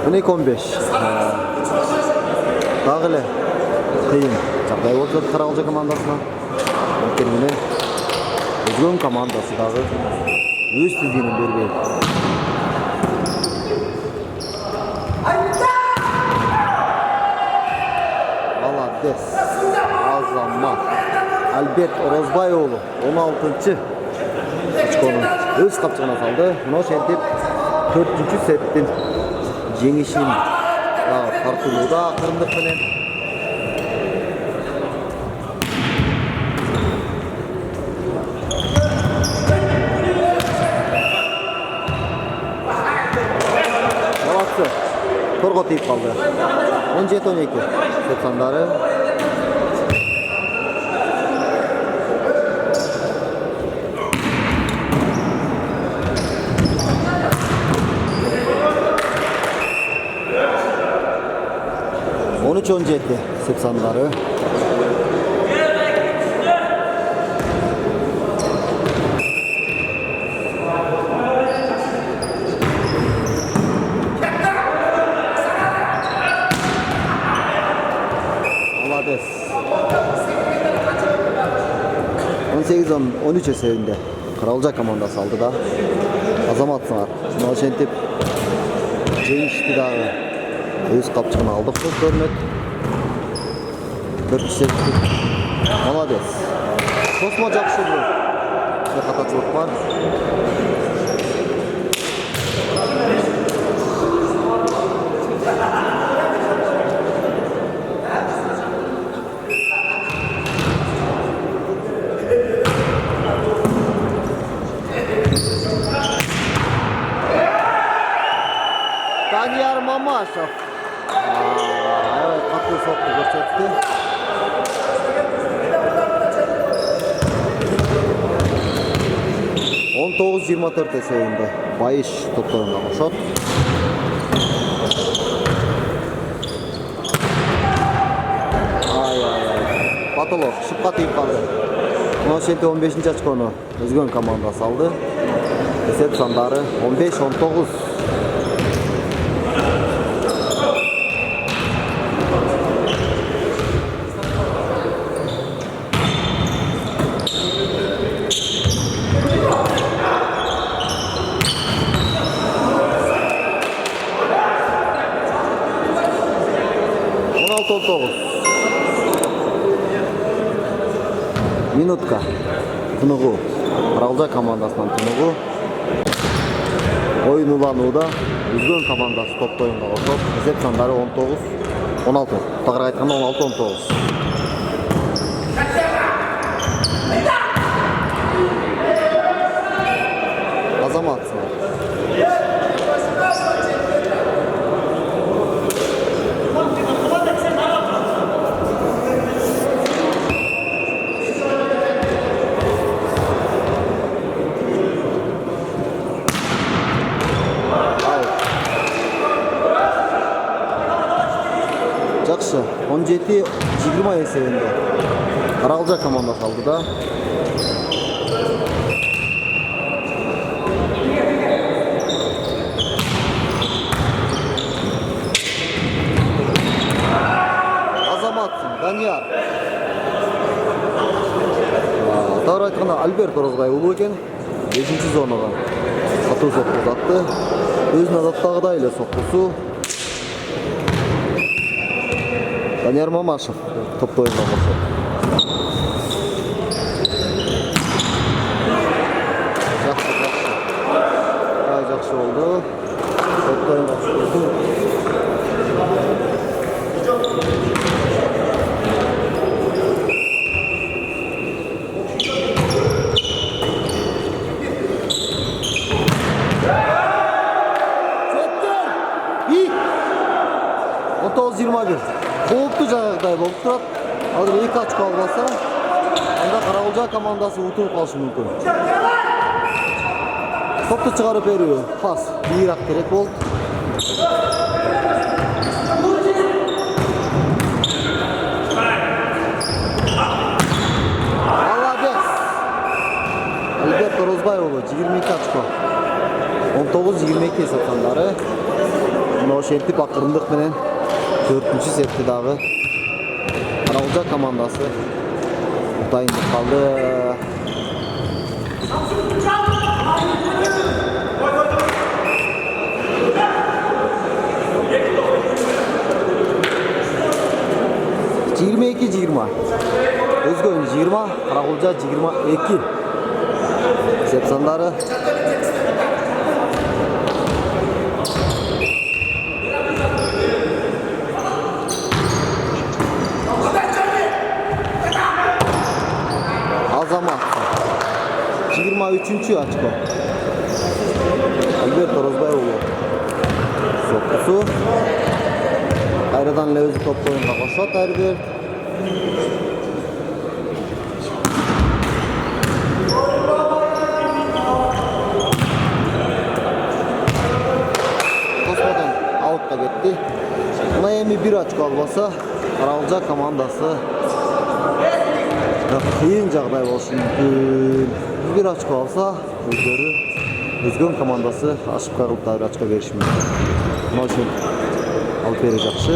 Міне 15. Дагы эле кыйын жагдай болуп жатат Қарақұлжа командасына. Анткени өзгөн командасы дагы өз тизгинин бербейт. Азамат Альберт Орозбай уулу 16-чы очкону өз капчыгына салды. Мына ошентип 4-чү сеттин жеңишин тартылууда акырындык менен. Молодцы. Торго тийип калды. 17-12 сет сандары. On 13-17 сет сандары. Молодец. 18-13 эсебинде Қарақұлжа командасы алдыда. Азаматсыңар. Мына ошентип жеңишти дагы өз капчыгына алдык деп көрүнөт. 4-7. Молодец. Космо жакшы бул. Катачылык бар. Мамашев. Катуу сокку көрсөттү. Он 9-24 эсебинде Байыш топтоюнга кошот. Батылов шыпка тийип калды. Ошентип 15 очкону өзгөн командасы алды. Эсеп сандары 15-19. Минутка. Тынугу. Аралжа командасынан тынугу. Ойын уланууда үзгөн командасы топто оюнга кошот. Эсеп сандары 19-16. Тагыраак айтканда 16-19. Азамат. Жақсы, 17-20 есебінде Аралжа командасы алды да. Азамат, Данияр. Тағыр айтқанда Альберт Орозбай ұлы екен. 5-ші зонаға қату соққы ұзатты. Өзін азаттағыда еле соққысы. Данияр Мамашев топто оюнга кошот. Жакшы. Жакшы болду. Топто оюнга кошот. Жетти. 19-21. Кооптуу жагдай болуп турат. Азыр 2 очко албаса, анда Карагулжа командасы утуруп калышы мүмкүн. Топту чыгарып берүү, пас бийирак керек болду. Молодец. Альберт Орозбай уулу 22 очко. 19-22 эсеп сандары. Мына ошентип акырындык менен 4-ші сетті дағы Аралжа командасы дайындық қалды. Өзгөн 20, Аралжа 22. Сеп сандары. Азамат 23-чү очко. Альберт Орозбай уулу соккусу. Кайрадан эле өзү топто оюнга кошот Альберт. Космодон аутка кетти. Мына эми 1 очко албаса, Аралжа командасы кыйын жагдай болушу мүмкүн. 1 очко алса, өзгөн командасы ашып кагылып дагы очко бериши мүмкүн. Мына үчүн алып бере жакшы.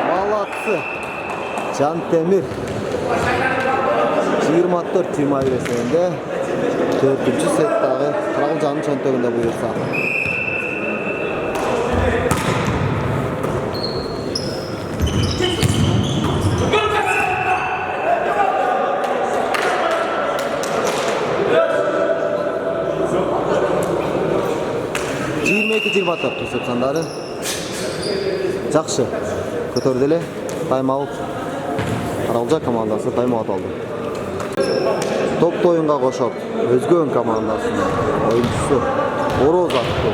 Молодцы. Жан Темир 24-21 эсебинде 4-чү сет дагы Карагулжанын чөнтөгүндө буюрса. Эсеп сандары. Жакшы. Көтөрдү эле. Тайм-аут. Аралжа командасы тайм-аут алды. Топто оюнга кошот. Өзгөн командасынын оюнчусу Oroz attı.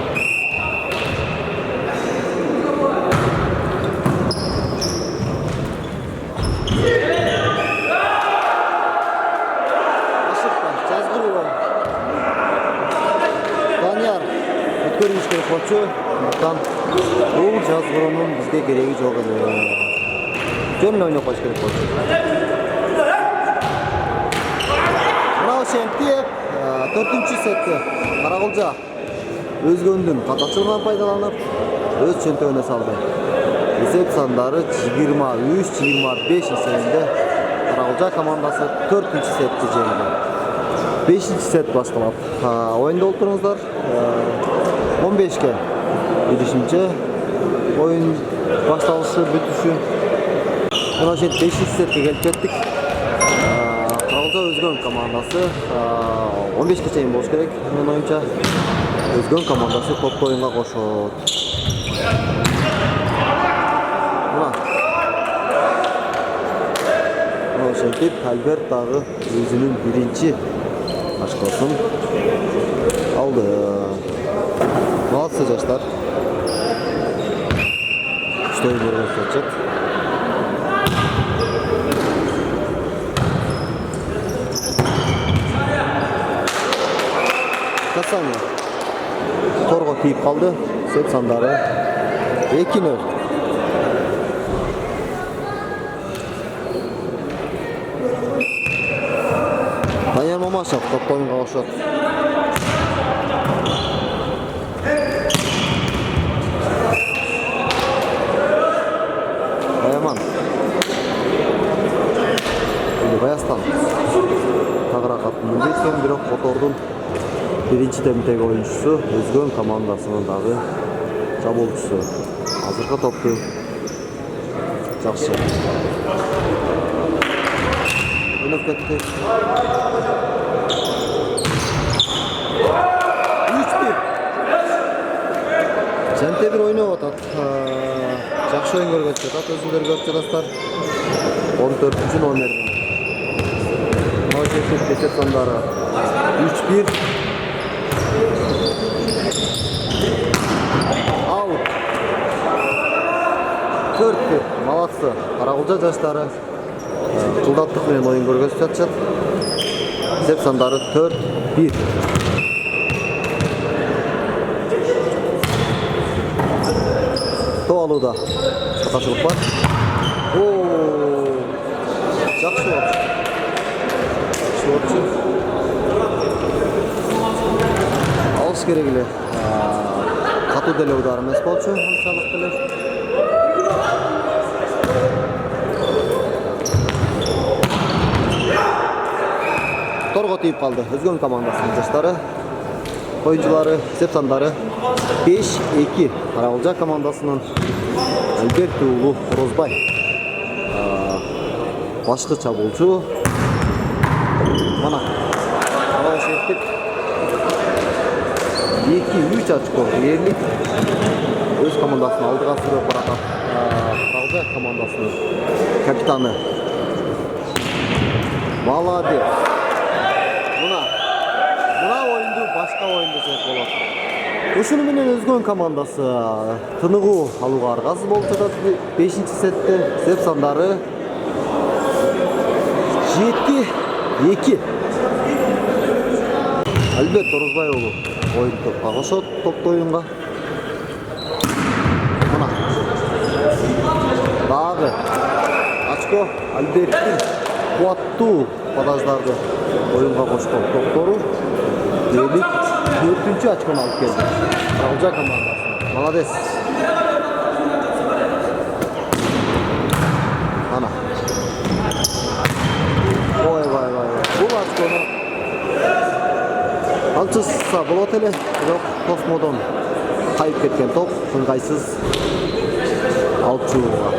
Aşıktan Жазгырова. Данияр өткөрүш керек болчу. Мындан бул Жазгыровдун бизге кереги жок эле. Жөн эле ойноп коюш керек болчу. Мынау Шентиев 4-сетте Карагылжа өзгөндүн катачылыгынан пайдаланып, өз чөнтөгүнө салды. Есеп сандары 23-25 эсебинде Карагылжа командасы 4-сетти жеңди. 5-сет башталат. Оюнда олтуруңуздар. 15-ке биришинче оюн башталышы бүтүшү. Мына 5-сетке келип кеттик. Карагылжа өзгөн командасы 15-ке чейин болуш керек. Менин оюмча өзгөн командасы топту оюнга кошот. Мына ошентип Альберт дагы өзүнүн биринчи очкосун алды. Молодцы жаштар. Что им көрсөтөт? Касание. Торго тийип калды. Сет сандары 2-0. Данияр Мамашев топ оюнга кошот. Баяман. Баястан. Тагыраак аттын экен, бирок Котордун биринчи темдеги оюнчусу, өзгөн командасынын дагы чабуулчусу. Азыркы топту жакшы ойноп кетти. 3-1. Сентябрь ойноп атат. Жакшы оюн көргөзүп жатат, өзүңөр көрүп жатасыздар. 14-чү номердин. Мына есеп сандары 3-1. Аут. 4-1. Молодцы. Карагылжа жаштары кылдаттык менен оюн көргөзүп жатышат. Есеп сандары 4-1. Тоолуда катачылык бар. Жакшы болчу. Алыш керек эле. Катуу деле удар эмес болчу, анчалык деле. Торго тийип калды. Өзгөн командасынын жаштары. Оюнчулары есеп сандары 5-2. Карагылжа командасынын Альберт уулу Орозбай. Башкы чабуулчу. Мана. Ошентип 2-3 очко ээрлик өз командасын алдыга сүрөп баратат. Карагылжа командасынын капитаны. Молодец. Мына оюнду башка оюнда жеп болот. Ушуну менен өзгөн командасы тыныгуу алууга аргасыз болуп жатат. 5-сетте есеп сандары 7-2. Альберт Орозбай уулу оюн топко кошот, топту оюнга. Мына дагы очко Альберттин кубаттуу подаждарды оюнга кошкон топтору дээрлик 4-чү очкону алып келди. Карагылжа командасы. Молодец. Ана. Ой. Бул очкону алчыса болот эле, бирок Космодон кайып кеткен топ ыңгайсыз алып чыгууга.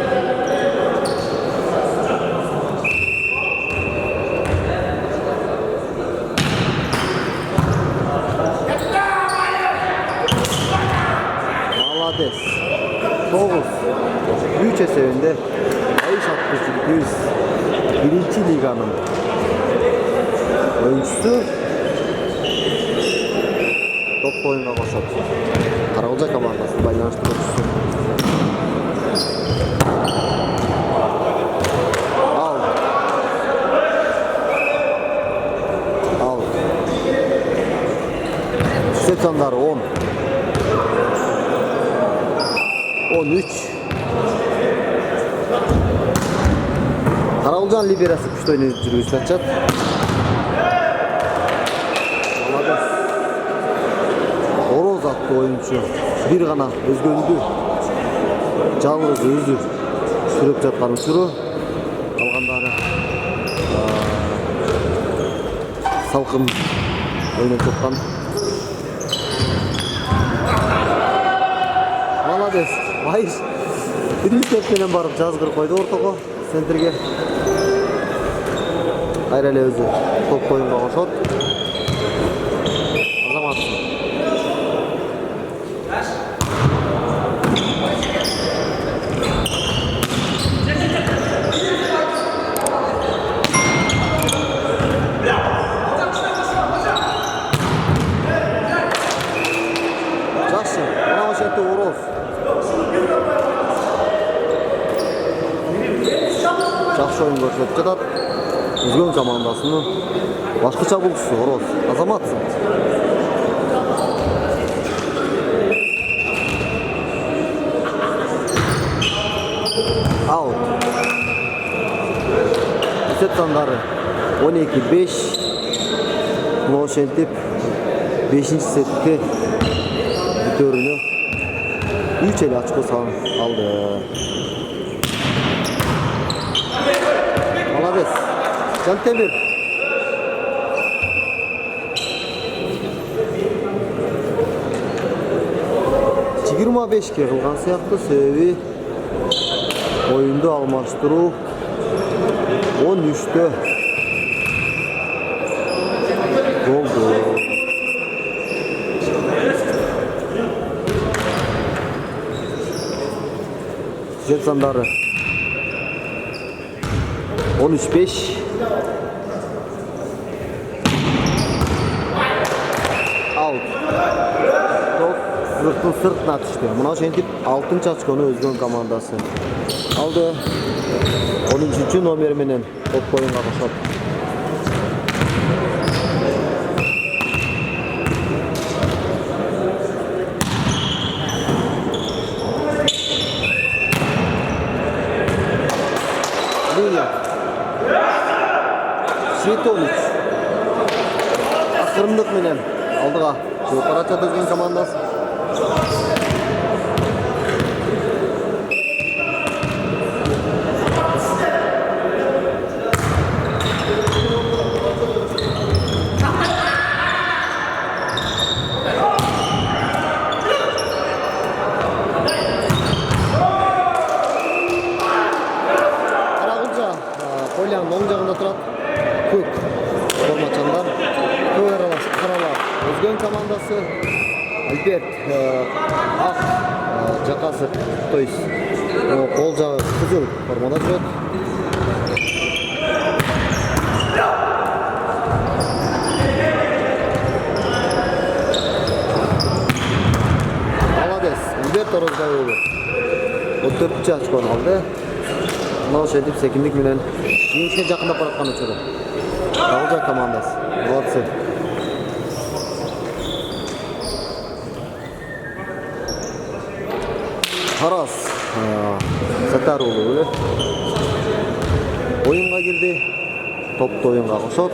Молодец. 9-3 эсебинде Айш Атбеков биринчи лиганын оюнчусу Топты ойынға қосады. Қарауылжа командасы байланыштырушысы. Сандары 10 13 Қарауылжан либерасы күшті ойын жүргізіп жатады. Ороз атты ойыншы бір ғана өзгөндү жалғыз өзі сүріп жатқан үшірі, қалғандары салқын ойнап жатқан. Молодец. Майыс бірінші теппенен барып жазғыр қойды ортаға, центрге. Қайралы өзі топ ойынға қошады. Азаматсың. Жақсы. Мына ошетті Ороз. Жақсы ойын көрсетіп жатады. Үзген командасының башқыча бұлшысы Ороз. Азаматсың. Аут. Есеп сандары 12-5. Ошентіп 5-ші сетте бүтөрүнө 3 эле очко алды. Молодец. Жантемир. Жигирма 5-ке кылган сыяктуу, себеби оюнду алмаштыруу 13-тө болду. Зет сандары 13-5. Аут. Топ сыртына түштү. Мына ошентип 6-чы очкону өзгөн командасы алды. 13-чү номер менен топ ойынга кошот. Светович акырындык менен алдыга чыгып баратат өзгөн командасы. Карагулжа Полянын оң жагында турат. Көк формачандар, көк аралас каралар. Өзгөн командасы Альберт ак жакасы, то есть кол жагы кызыл формада жүрөт. Молодец. Альберт Орозбай уулу 14-чү очкону алды. Мына ошентип секиндик менен жеңишке жакындап бараткан учуру. Қарауылжа командасы. Молодцы. Тарас Сатар уулу ойынға кирди. Топты ойынға кошот.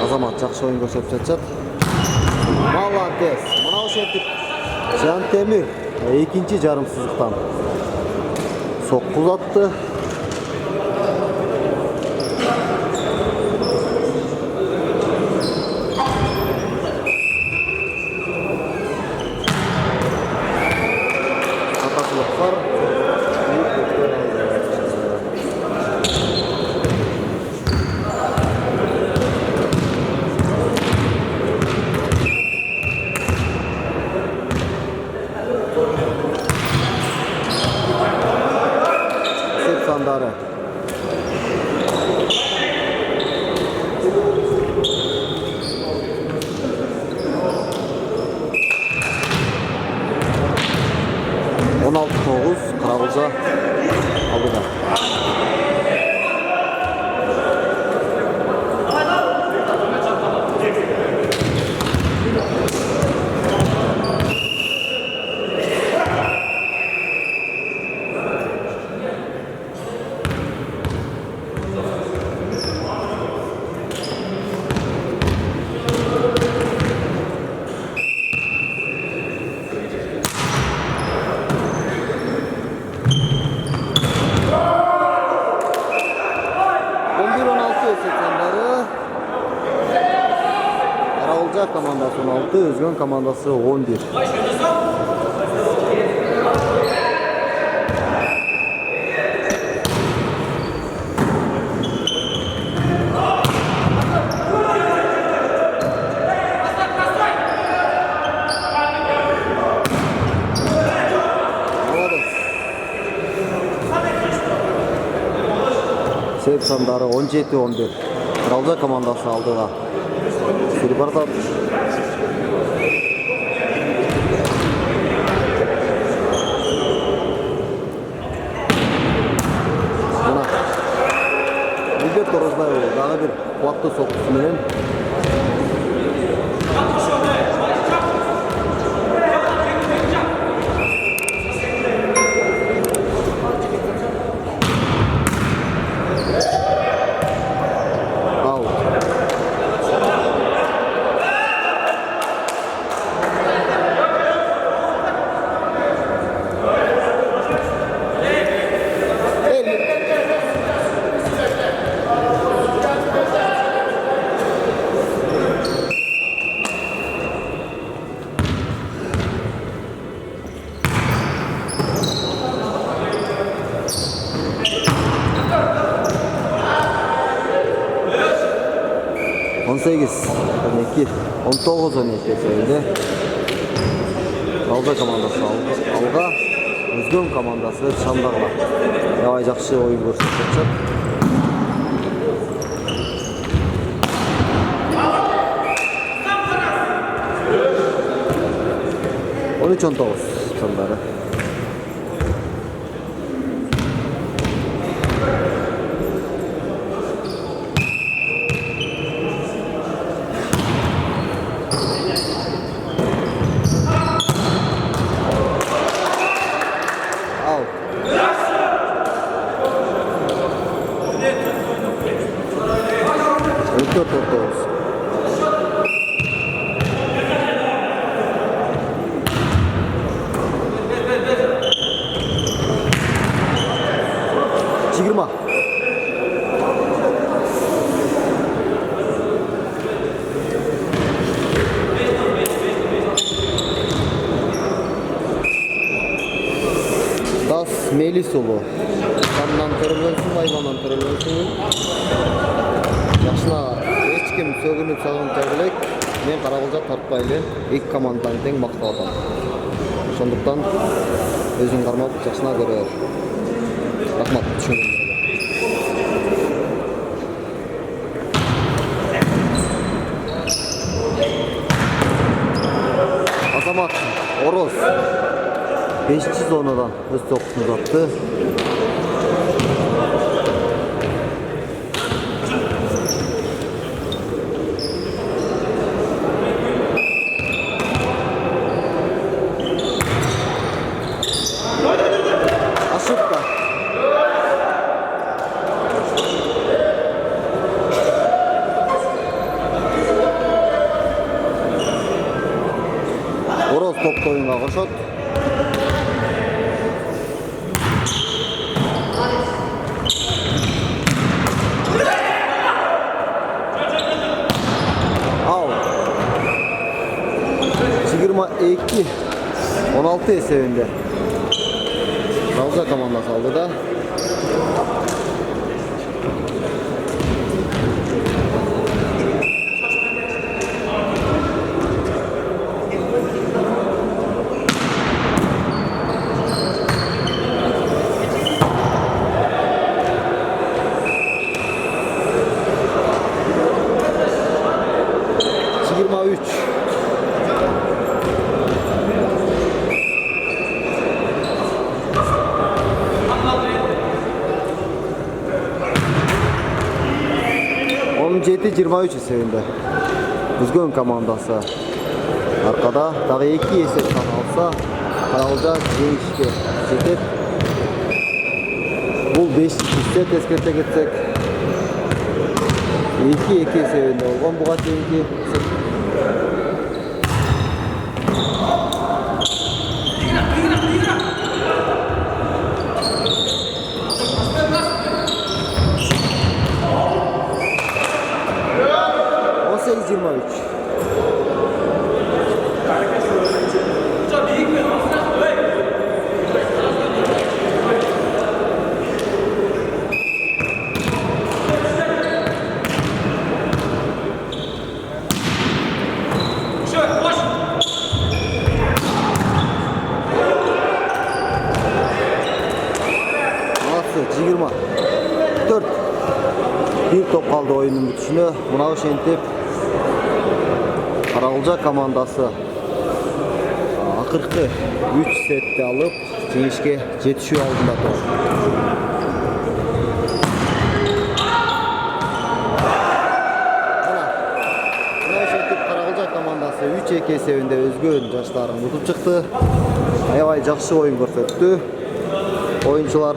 Азамат жакшы ойын көрсөтүп жатат. Молодец. Мына ошентип Жантемир экинчи жарым сызыктан сокку uzatты. Аташылыктар 90'ları. 16-9 Karabulca aldılar. Karabulca komandası 16, Özgün komandası 11. Seyip sandarı 17-11. Karabulca komandası aldılar. Siribar'da Buna Albert Orozbayev daha bir kuatlı soktusu menen On 8, 12, 19, 12 sayıldı. Karabulca komandası alga, Özgün komandası Şandağlar. Yavaş жақсы oyun көрсетіп. 13-19 Şandağlar. Çigirma. Das Melisolu. Kandan törөлгөнсүн, айбандан törөлгөнсүн. Жакшына эч ким сөгүнүп салынча элек. Мен Карабулжа тартпайлы, эки командадан тең мактап атам. Ошондуктан өзүң кармап жакшына көрө. Рахмат, түшүндүм. Азамат Ороз 5-ci zonadan öz topunu uzattı. Ошибка. Ороз topta oyunga koşat. Çigirma 2 16 esevinde. Karabulca komandası aldı da. Çigirma 3. 27-23 есебінде Үзгөн командасы арқада дағы 2 есеп алса Қарауылжа жеңішке жетет. Бұл 5-ші сет ескерте кетсек 2-2 есебінде болған бұға дейінгі сет. Bir top kaldı oyunun bütüşüne. Mınağı şentip Қарауылжа командасы ақырқы 3 сетті алып жеңішке жетішу алдында тұр. Мынаğı шентип Қарауылжа командасы 3-2 есебінде өзгөн жаштарын ұтып шықты. Аябай жақсы ойын көрсөттү. Oyuncular